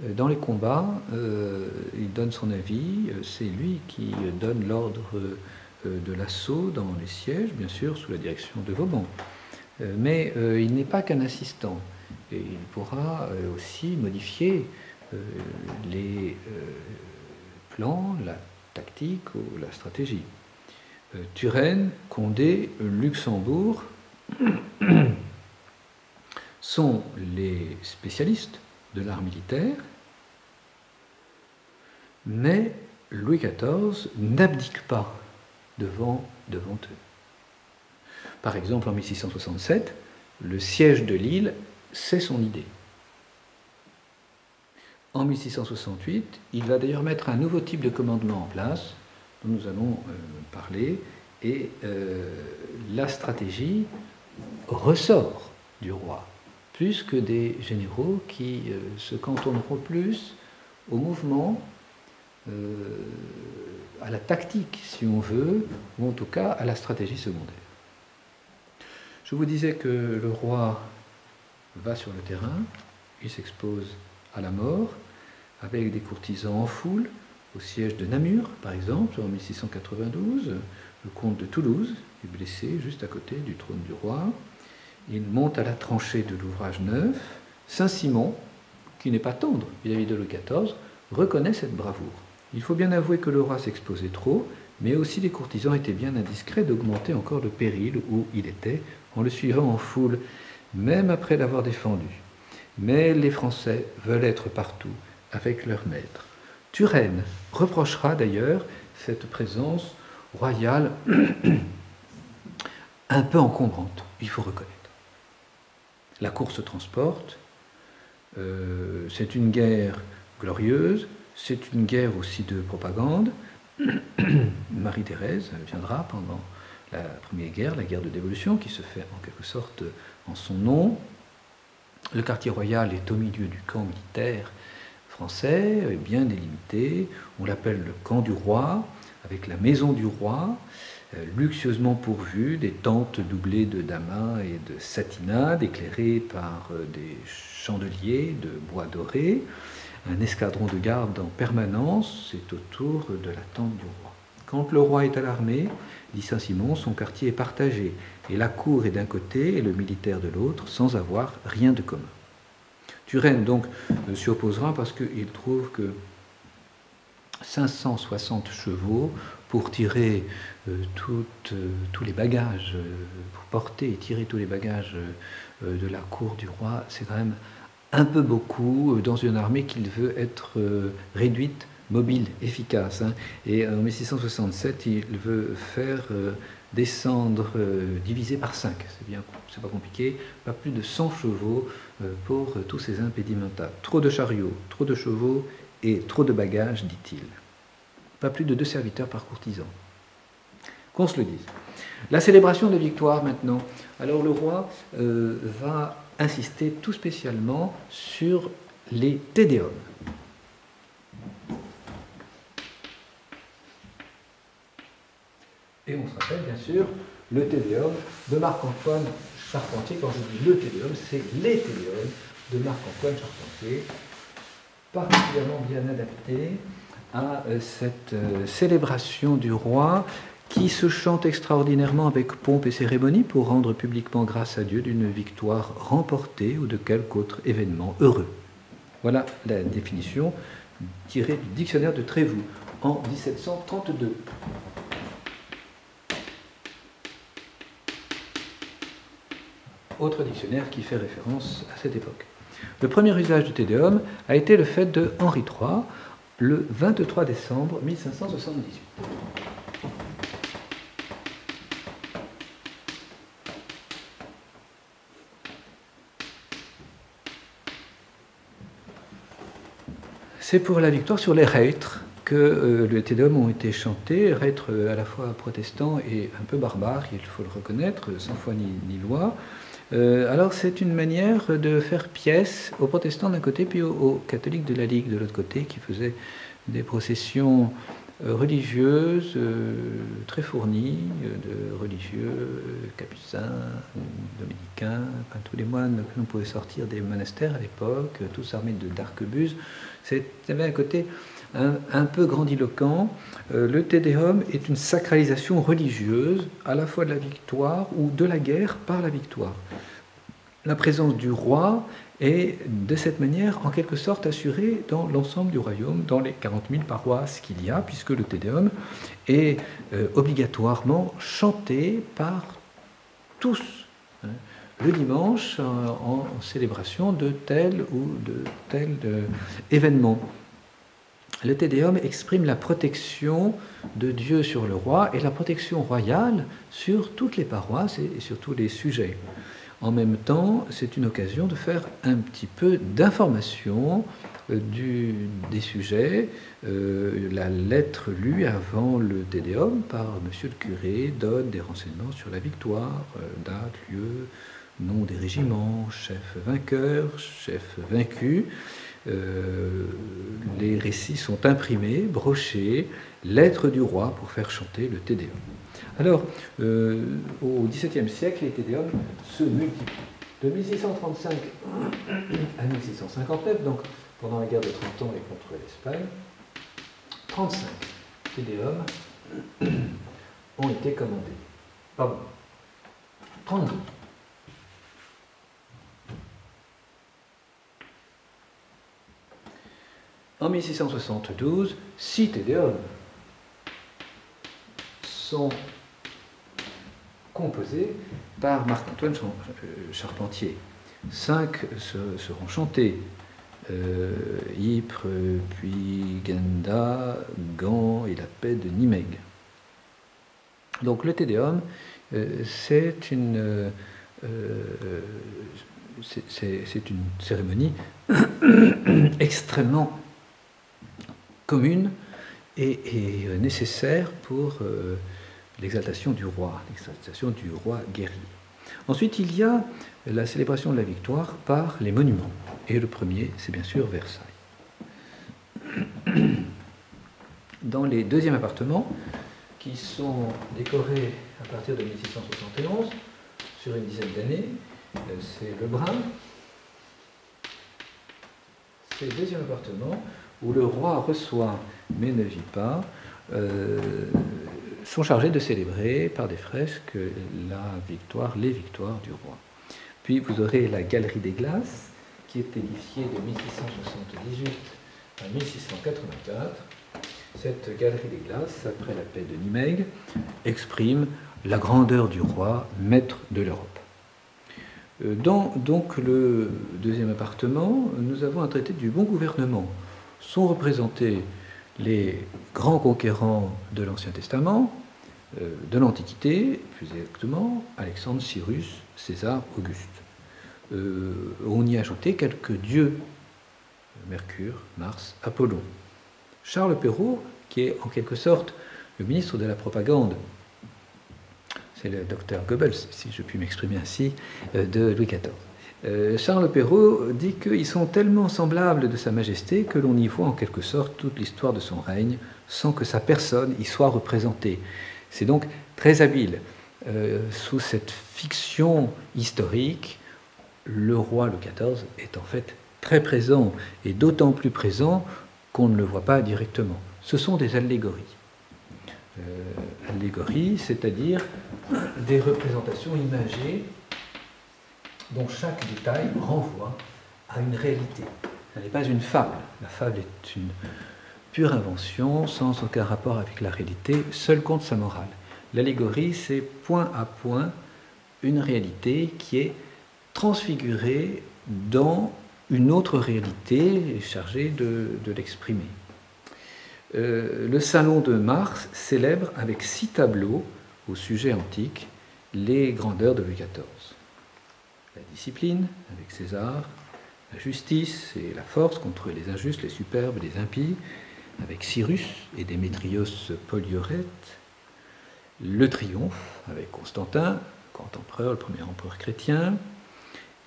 dans les combats, il donne son avis, c'est lui qui donne l'ordre de l'assaut dans les sièges, bien sûr, sous la direction de Vauban. Mais il n'est pas qu'un assistant, et il pourra aussi modifier les plans, la tactique ou la stratégie. Turenne, Condé, Luxembourg sont les spécialistes de l'art militaire, mais Louis XIV n'abdique pas devant eux. Par exemple, en 1667, le siège de Lille, c'est son idée. En 1668, il va d'ailleurs mettre un nouveau type de commandement en place, dont nous allons parler, et la stratégie ressort du roi, plus que des généraux qui se cantonneront plus au mouvement, à la tactique, si on veut, ou en tout cas à la stratégie secondaire. Je vous disais que le roi va sur le terrain, il s'expose à la mort, avec des courtisans en foule, au siège de Namur, par exemple, en 1692. Le comte de Toulouse est blessé juste à côté du trône du roi. Il monte à la tranchée de l'ouvrage neuf. Saint-Simon, qui n'est pas tendre vis-à-vis de Louis XIV, reconnaît cette bravoure. Il faut bien avouer que le roi s'exposait trop, mais aussi les courtisans étaient bien indiscrets d'augmenter encore le péril où il était, en le suivant en foule, même après l'avoir défendu. Mais les Français veulent être partout avec leur maître. Turenne reprochera d'ailleurs cette présence royale un peu encombrante, il faut reconnaître. La cour se transporte, c'est une guerre glorieuse, c'est une guerre aussi de propagande. Marie-Thérèse viendra pendant la première guerre, la guerre de dévolution, qui se fait en quelque sorte en son nom. Le quartier royal est au milieu du camp militaire français, bien délimité. On l'appelle le camp du roi, avec la maison du roi, luxueusement pourvue, des tentes doublées de damas et de satinades, éclairées par des chandeliers de bois doré. Un escadron de garde en permanence, c'est autour de la tente du roi. Quand le roi est à l'armée, dit Saint-Simon, son quartier est partagé, et la cour est d'un côté et le militaire de l'autre, sans avoir rien de commun. Turenne donc s'y opposera parce qu'il trouve que 560 chevaux pour tirer tous les bagages, pour porter et tirer tous les bagages de la cour du roi, c'est quand même un peu beaucoup dans une armée qu'il veut être réduite, mobile, efficace. Et en 1667, il veut faire descendre, divisé par 5. C'est pas compliqué, pas plus de 100 chevaux pour tous ces impédimenta. Trop de chariots, trop de chevaux et trop de bagages, dit-il. Pas plus de 2 serviteurs par courtisan. Qu'on se le dise. La célébration de victoire maintenant. Alors le roi va insister tout spécialement sur les Tédéums. Et on se rappelle bien sûr le Tédéum de Marc-Antoine Charpentier. Quand je dis le Tédéum, c'est les Tédéums de Marc-Antoine Charpentier, particulièrement bien adaptés à cette célébration du roi qui se chante extraordinairement avec pompe et cérémonie pour rendre publiquement grâce à Dieu d'une victoire remportée ou de quelque autre événement heureux. Voilà la définition tirée du dictionnaire de Trévoux en 1732. Autre dictionnaire qui fait référence à cette époque. Le premier usage du Tédéum a été le fait de Henri III le 23 décembre 1578. C'est pour la victoire sur les reîtres que les Tédéums ont été chantés, reîtres à la fois protestants et un peu barbares, il faut le reconnaître, sans foi ni loi. Alors c'est une manière de faire pièce aux protestants d'un côté, puis aux catholiques de la Ligue de l'autre côté, qui faisaient des processions religieuses très fournies, de religieux capucins, dominicains, enfin, tous les moines que l'on pouvait sortir des monastères à l'époque, tous armés d'arquebuses. C'était un côté un peu grandiloquent. Le Tédéum est une sacralisation religieuse, à la fois de la victoire ou de la guerre par la victoire. La présence du roi est de cette manière en quelque sorte assurée dans l'ensemble du royaume, dans les 40 000 paroisses qu'il y a, puisque le Tédéum est obligatoirement chanté par tous hein, le dimanche en célébration de tel ou de tel événement. Le Te Deum exprime la protection de Dieu sur le roi et la protection royale sur toutes les paroisses et sur tous les sujets. En même temps, c'est une occasion de faire un petit peu d'information des sujets. La lettre lue avant le Te Deum par monsieur le curé donne des renseignements sur la victoire, date, lieu, nom des régiments, chef vainqueur, chef vaincu. Les récits sont imprimés, brochés, lettres du roi pour faire chanter le Te Deum. Alors, au XVIIe siècle, les Te Deum se multiplient. De 1635 à 1659, donc pendant la guerre de 30 ans et contre l'Espagne, 35 Te Deum ont été commandés. Pardon, 32. En 1672, 6 Te Deum sont composés par Marc-Antoine Charpentier. 5 seront chantés. Ypres, puis Genda, Gand et la paix de Nimègue. Donc le Te Deum, c'est une cérémonie extrêmement commune et nécessaire pour l'exaltation du roi guerrier. Ensuite, il y a la célébration de la victoire par les monuments. Et le premier, c'est bien sûr Versailles. Dans les deuxièmes appartements, qui sont décorés à partir de 1671, sur une dizaine d'années, c'est le Brun. C'est le deuxième appartement où le roi reçoit, mais ne vit pas, sont chargés de célébrer par des fresques les victoires du roi. Puis vous aurez la Galerie des Glaces, qui est édifiée de 1678 à 1684. Cette Galerie des Glaces, après la paix de Nimègue, exprime la grandeur du roi, maître de l'Europe. Dans donc le deuxième appartement, nous avons un traité du bon gouvernement. Sont représentés les grands conquérants de l'Ancien Testament, de l'Antiquité, plus exactement, Alexandre, Cyrus, César, Auguste. On y a ajouté quelques dieux, Mercure, Mars, Apollon. Charles Perrault, qui est en quelque sorte le ministre de la propagande, c'est le docteur Goebbels, si je puis m'exprimer ainsi, de Louis XIV. Charles Perrault dit qu'ils sont tellement semblables de Sa Majesté que l'on y voit en quelque sorte toute l'histoire de son règne sans que sa personne y soit représentée. C'est donc très habile. Sous cette fiction historique, le roi Louis XIV est en fait très présent, et d'autant plus présent qu'on ne le voit pas directement. Ce sont des allégories. Allégories, c'est-à-dire des représentations imagées dont chaque détail renvoie à une réalité. Ce n'est pas une fable. La fable est une pure invention, sans aucun rapport avec la réalité, seul compte sa morale. L'allégorie, c'est point à point une réalité qui est transfigurée dans une autre réalité chargée de l'exprimer. Le salon de Mars célèbre avec 6 tableaux au sujet antique les grandeurs de Louis XIV. La discipline avec César, la justice et la force contre les injustes, les superbes et les impies, avec Cyrus et Démétrios Poliorète, le triomphe avec Constantin, grand empereur, le premier empereur chrétien,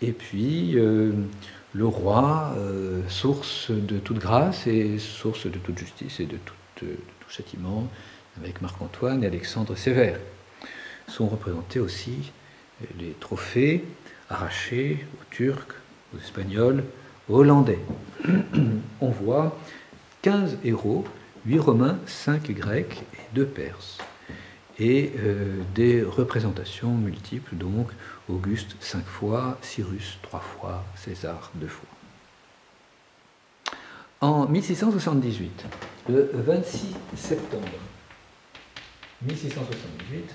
et puis le roi, source de toute grâce et source de toute justice et de tout châtiment, avec Marc-Antoine et Alexandre Sévère. Sont représentés aussi les trophées arrachés aux Turcs, aux Espagnols, aux Hollandais. On voit 15 héros, 8 Romains, 5 Grecs et 2 Perses. Et des représentations multiples, donc Auguste 5 fois, Cyrus 3 fois, César 2 fois. En 1678, le 26 septembre 1678,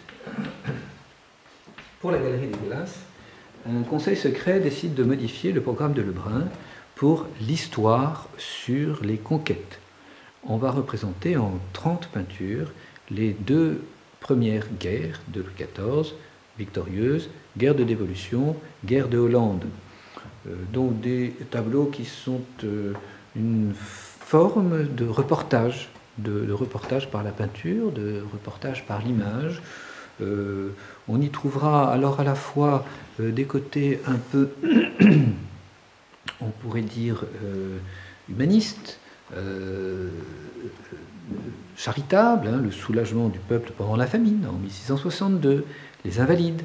pour la Galerie des Glaces, un conseil secret décide de modifier le programme de Lebrun pour l'histoire sur les conquêtes. On va représenter en 30 peintures les 2 premières guerres de Louis XIV, victorieuses, guerre de Dévolution, guerre de Hollande. Donc des tableaux qui sont une forme de reportage, de reportage par la peinture, de reportage par l'image. On y trouvera alors à la fois des côtés un peu, on pourrait dire, humanistes, charitables, hein, le soulagement du peuple pendant la famine en 1662, les invalides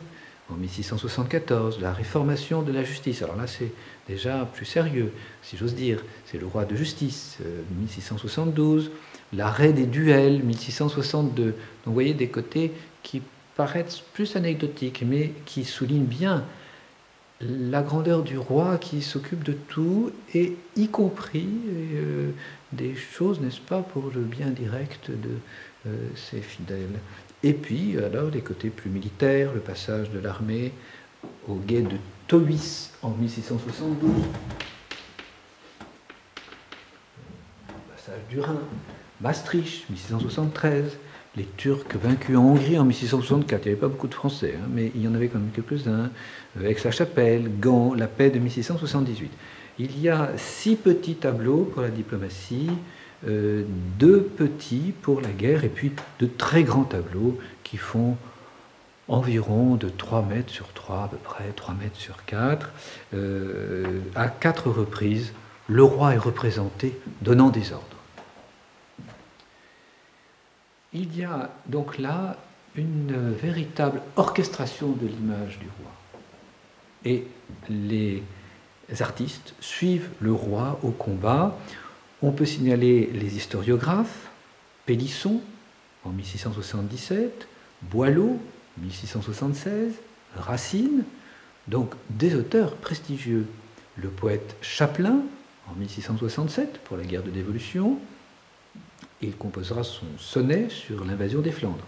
en 1674, la réformation de la justice. Alors là, c'est déjà plus sérieux, si j'ose dire. C'est le roi de justice, 1672, l'arrêt des duels, 1662. Donc vous voyez des côtés qui paraissent plus anecdotiques, mais qui soulignent bien la grandeur du roi qui s'occupe de tout, et y compris des choses, n'est-ce pas, pour le bien direct de ses fidèles. Et puis, alors, les côtés plus militaires, le passage de l'armée au guet de Tauis en 1672, le passage du Rhin, Maastricht, 1673, les Turcs vaincus en Hongrie en 1664, il n'y avait pas beaucoup de Français, hein, mais il y en avait quand même quelques-uns, Aix-la-Chapelle, Gand, la paix de 1678. Il y a 6 petits tableaux pour la diplomatie, 2 petits pour la guerre, et puis de très grands tableaux qui font environ de 3 mètres sur 3, à peu près 3 mètres sur 4. À 4 reprises, le roi est représenté donnant des ordres. Il y a donc là une véritable orchestration de l'image du roi. Et les artistes suivent le roi au combat. On peut signaler les historiographes, Pélisson en 1677, Boileau 1676, Racine, donc des auteurs prestigieux. Le poète Chapelain en 1667 pour la guerre de Dévolution. Il composera son sonnet sur l'invasion des Flandres.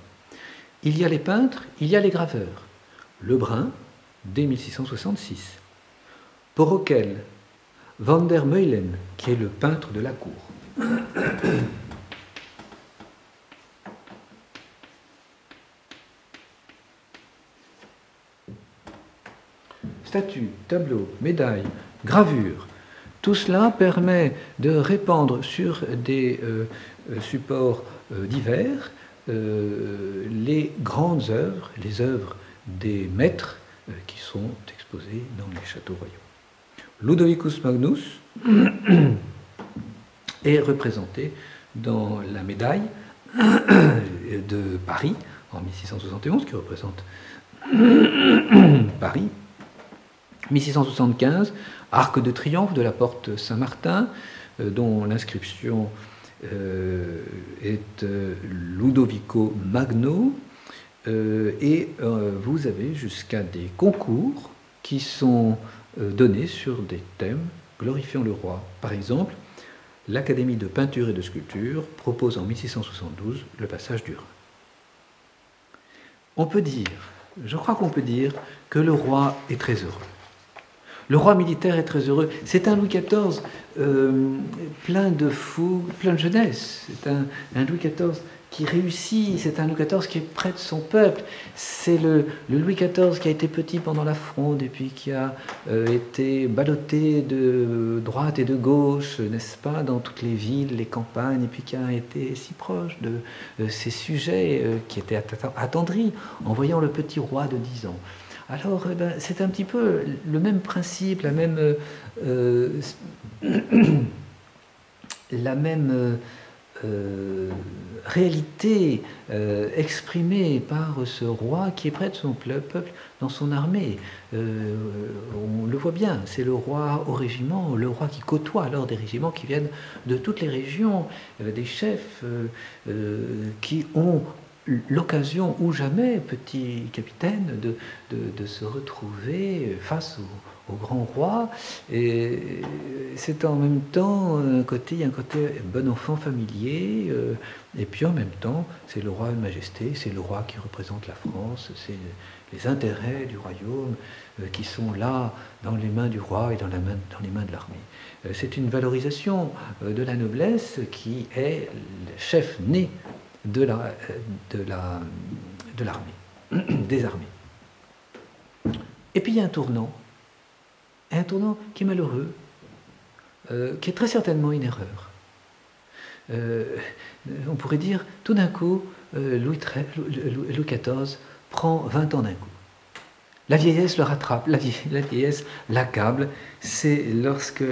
Il y a les peintres, il y a les graveurs. Lebrun, dès 1666. Porocel, Van der Meulen, qui est le peintre de la cour. Statues, tableaux, médailles, gravures, tout cela permet de répandre sur des supports divers les grandes œuvres, les œuvres des maîtres qui sont exposées dans les châteaux royaux. Ludovicus Magnus est représenté dans la médaille de Paris en 1671, qui représente Paris. 1675, Arc de triomphe de la porte Saint-Martin, dont l'inscription est Ludovico Magno, et vous avez jusqu'à des concours qui sont donnés sur des thèmes glorifiant le roi. Par exemple, l'Académie de peinture et de sculpture propose en 1672 le passage du Rhin. On peut dire, je crois qu'on peut dire, que le roi est très heureux. Le roi militaire est très heureux. C'est un Louis XIV plein de fougue, plein de jeunesse. C'est un Louis XIV qui réussit. C'est un Louis XIV qui est près de son peuple. C'est le Louis XIV qui a été petit pendant la Fronde et puis qui a été ballotté de droite et de gauche, n'est-ce pas, dans toutes les villes, les campagnes, et puis qui a été si proche de ses sujets qui étaient attendris en voyant le petit roi de 10 ans. Alors, c'est un petit peu le même principe, la même réalité exprimée par ce roi qui est près de son peuple dans son armée. On le voit bien, c'est le roi au régiment, le roi qui côtoie alors des régiments qui viennent de toutes les régions, des chefs qui ont l'occasion ou jamais, petit capitaine, de se retrouver face au au grand roi. Et c'est en même temps un côté bon enfant familier. Et puis en même temps, c'est le roi de majesté, c'est le roi qui représente la France, c'est les intérêts du royaume qui sont là dans les mains du roi et dans les mains de l'armée. C'est une valorisation de la noblesse qui est le chef né de l'armée, des armées. Et puis il y a un tournant qui est malheureux, qui est très certainement une erreur. On pourrait dire, tout d'un coup, Louis XIV prend 20 ans d'un coup. La vieillesse le rattrape, la vieillesse l'accable. C'est lorsque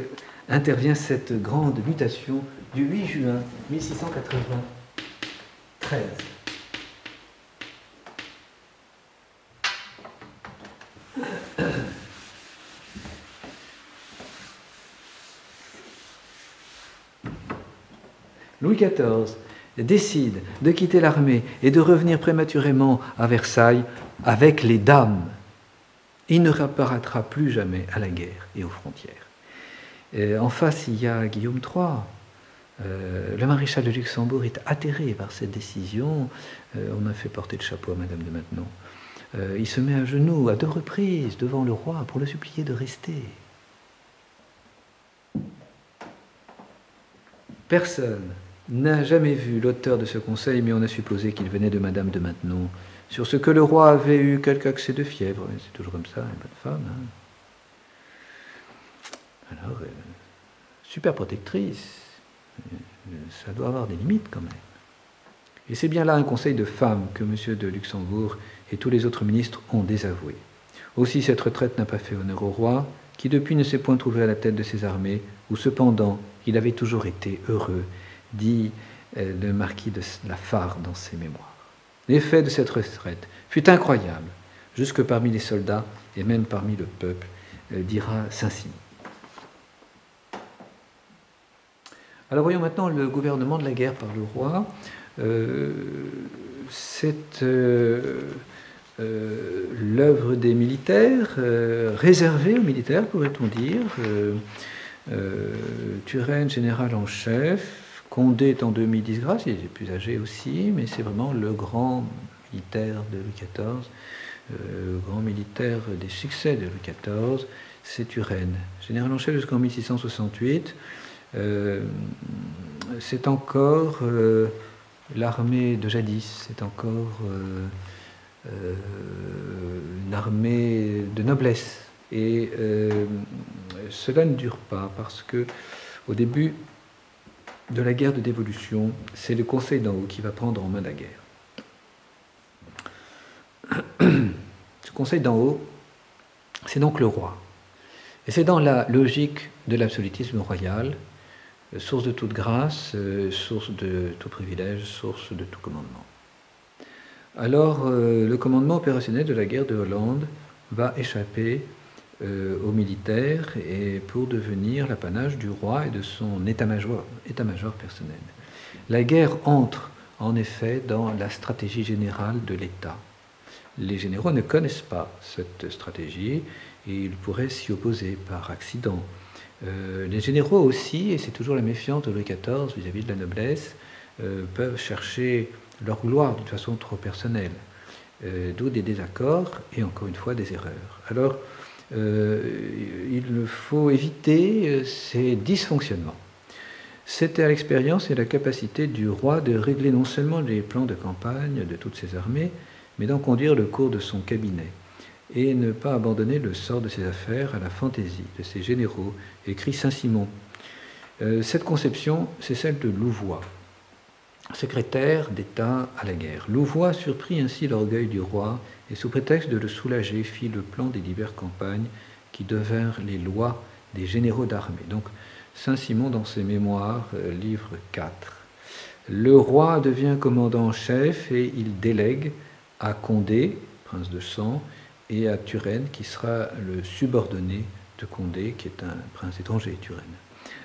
intervient cette grande mutation du 8 juin 1693. Louis XIV décide de quitter l'armée et de revenir prématurément à Versailles avec les dames. Il ne réapparaîtra plus jamais à la guerre et aux frontières. En face, il y a Guillaume III. Le maréchal de Luxembourg est atterré par cette décision. On a fait porter le chapeau à Madame de Maintenon. Il se met à genoux à 2 reprises devant le roi pour le supplier de rester. Personne n'a jamais vu l'auteur de ce conseil, mais on a supposé qu'il venait de Madame de Maintenon, sur ce que le roi avait eu quelque accès de fièvre. C'est toujours comme ça, une bonne femme. Alors, super protectrice, ça doit avoir des limites quand même. Et c'est bien là un conseil de femme que M. de Luxembourg et tous les autres ministres ont désavoué. Aussi, cette retraite n'a pas fait honneur au roi, qui depuis ne s'est point trouvé à la tête de ses armées, où cependant il avait toujours été heureux, dit le marquis de la Fare dans ses mémoires. L'effet de cette retraite fut incroyable, jusque parmi les soldats et même parmi le peuple, dira Saint-Simon. Alors voyons maintenant le gouvernement de la guerre par le roi. C'est l'œuvre des militaires, réservée aux militaires, pourrait-on dire. Turenne, général en chef. Condé est en demi-disgrâce, il est plus âgé aussi, mais c'est vraiment le grand militaire de Louis XIV, grand militaire des succès de Louis XIV, c'est Turenne. Général en chef jusqu'en 1668, c'est encore l'armée de jadis, c'est encore une armée de noblesse. Et cela ne dure pas, parce que au début de la guerre de dévolution, c'est le Conseil d'en haut qui va prendre en main la guerre. Ce Conseil d'en haut, c'est donc le roi. Et c'est dans la logique de l'absolutisme royal, source de toute grâce, source de tout privilège, source de tout commandement. Alors, le commandement opérationnel de la guerre de Hollande va échapper aux militaires et pour devenir l'apanage du roi et de son état-major personnel. La guerre entre en effet dans la stratégie générale de l'État. Les généraux ne connaissent pas cette stratégie et ils pourraient s'y opposer par accident. Les généraux aussi, et c'est toujours la méfiance de Louis XIV vis-à-vis de la noblesse, peuvent chercher leur gloire d'une façon trop personnelle, d'où des désaccords et encore une fois des erreurs. Alors, il faut éviter ces dysfonctionnements. C'était à l'expérience et la capacité du roi de régler non seulement les plans de campagne de toutes ses armées, mais d'en conduire le cours de son cabinet, et ne pas abandonner le sort de ses affaires à la fantaisie de ses généraux, écrit Saint-Simon. Cette conception, c'est celle de Louvois, secrétaire d'État à la guerre. Louvois surprit ainsi l'orgueil du roi et sous prétexte de le soulager fit le plan des diverses campagnes qui devinrent les lois des généraux d'armée. Donc Saint-Simon dans ses mémoires, livre 4. Le roi devient commandant en chef et il délègue à Condé, prince de sang, et à Turenne qui sera le subordonné de Condé, qui est un prince étranger, Turenne.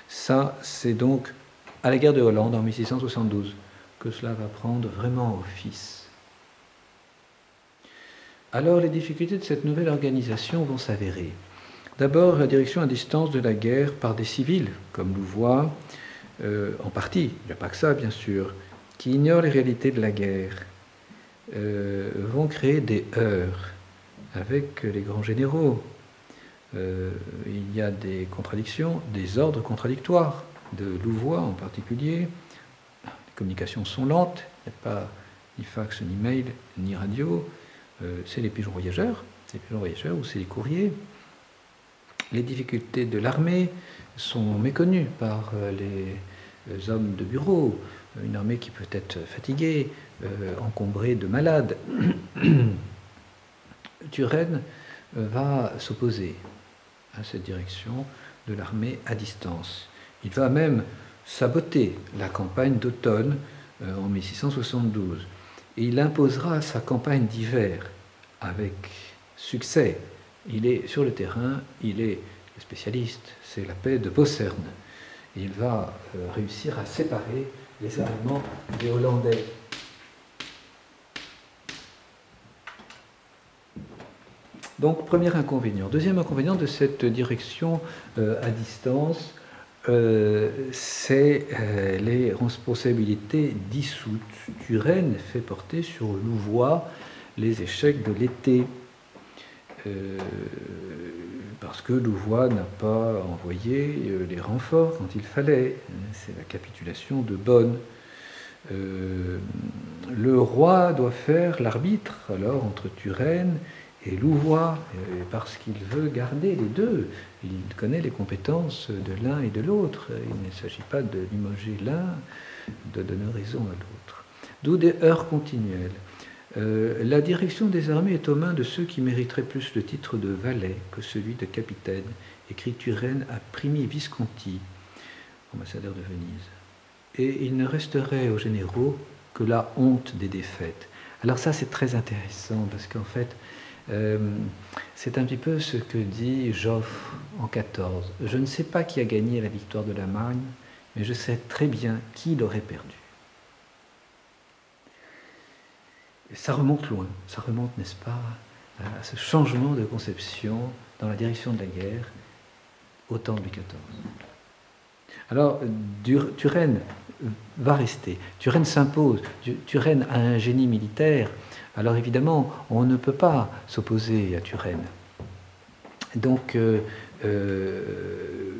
Ça, c'est donc à la guerre de Hollande en 1672 que cela va prendre vraiment office. Alors les difficultés de cette nouvelle organisation vont s'avérer. D'abord, la direction à distance de la guerre par des civils, comme Louvois, en partie, il n'y a pas que ça bien sûr, qui ignorent les réalités de la guerre, vont créer des heurts avec les grands généraux. Il y a des contradictions, des ordres contradictoires, de Louvois en particulier. Les communications sont lentes, il n'y a pas ni fax, ni mail, ni radio. C'est les pigeons voyageurs, ou c'est les courriers. Les difficultés de l'armée sont méconnues par les hommes de bureau. Une armée qui peut être fatiguée, encombrée de malades. Turenne va s'opposer à cette direction de l'armée à distance. Il va même saboter la campagne d'automne en 1672. Et il imposera sa campagne d'hiver avec succès. Il est sur le terrain, il est le spécialiste, c'est la paix de Bosserne. Il va réussir à séparer les Allemands des Hollandais. Donc, premier inconvénient. Deuxième inconvénient de cette direction à distance, c'est les responsabilités dissoutes. Turenne fait porter sur Louvois les échecs de l'été, parce que Louvois n'a pas envoyé les renforts quand il fallait. C'est la capitulation de Bonn. Le roi doit faire l'arbitre alors entre Turenne et Louvois, parce qu'il veut garder les deux. Il connaît les compétences de l'un et de l'autre. Il ne s'agit pas de limoger l'un, de donner raison à l'autre. D'où des heurts continuels. La direction des armées est aux mains de ceux qui mériteraient plus le titre de valet que celui de capitaine, écrit Turenne à Primi Visconti, ambassadeur de Venise. Et il ne resterait aux généraux que la honte des défaites. Alors ça, c'est très intéressant, parce qu'en fait, c'est un petit peu ce que dit Joffre en 14. Je ne sais pas qui a gagné la victoire de la Marne, mais je sais très bien qui l'aurait perdu. Et ça remonte loin, ça remonte, n'est-ce pas, à ce changement de conception dans la direction de la guerre au temps de Louis XIV. Alors, Turenne va rester. Turenne s'impose. Turenne a un génie militaire. Alors évidemment, on ne peut pas s'opposer à Turenne. Donc,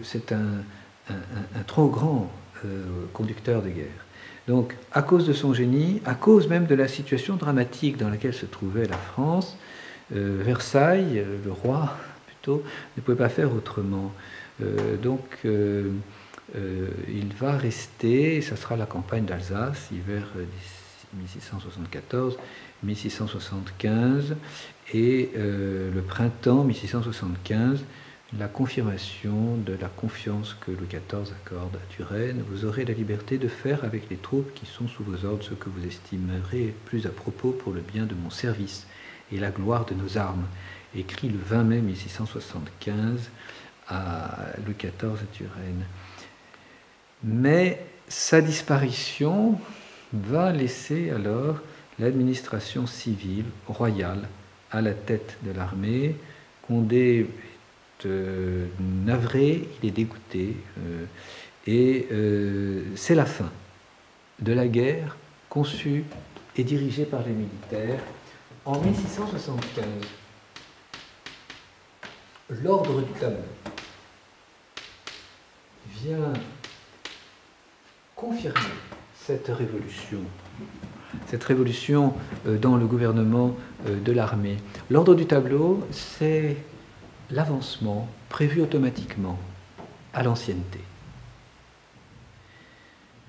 c'est un trop grand conducteur de guerre. Donc, à cause de son génie, à cause même de la situation dramatique dans laquelle se trouvait la France, Versailles, le roi plutôt, ne pouvait pas faire autrement. Il va rester, ça sera la campagne d'Alsace, hiver 1674-1675, et le printemps 1675, la confirmation de la confiance que Louis XIV accorde à Turenne. Vous aurez la liberté de faire avec les troupes qui sont sous vos ordres ce que vous estimerez plus à propos pour le bien de mon service et la gloire de nos armes, écrit le 20 mai 1675 à Louis XIV à Turenne. Mais sa disparition va laisser alors l'administration civile royale à la tête de l'armée. Condé est navré, il est dégoûté, et c'est la fin de la guerre conçue et dirigée par les militaires. En 1675, l'ordre du tableau vient confirmer cette révolution dans le gouvernement de l'armée. L'ordre du tableau, c'est l'avancement prévu automatiquement à l'ancienneté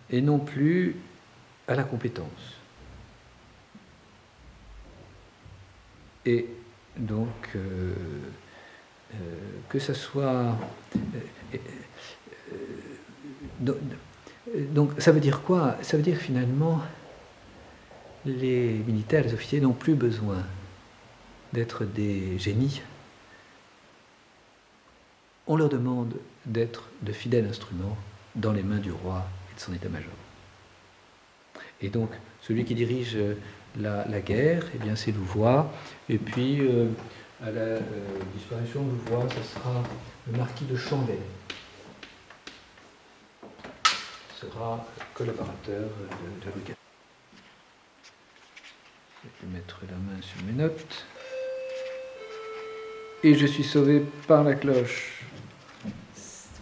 et non plus à la compétence. Et donc, que ça soit... donc, ça veut dire quoi? Ça veut dire que finalement, les militaires, les officiers n'ont plus besoin d'être des génies. On leur demande d'être de fidèles instruments dans les mains du roi et de son état-major. Et donc, celui qui dirige la guerre, eh bien, c'est Louvois. Et puis, à la disparition de voix, ce sera le marquis de Chambay. Sera collaborateur de Louis XIV. Je vais mettre la main sur mes notes. Et je suis sauvé par la cloche.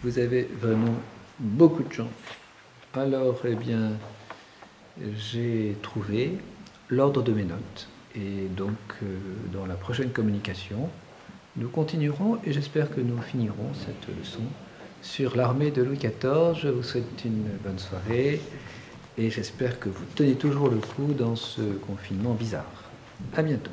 Vous avez vraiment beaucoup de chance. Alors, eh bien, j'ai trouvé l'ordre de mes notes. Et donc, dans la prochaine communication, nous continuerons et j'espère que nous finirons cette leçon sur l'armée de Louis XIV. Je vous souhaite une bonne soirée et j'espère que vous tenez toujours le coup dans ce confinement bizarre. À bientôt.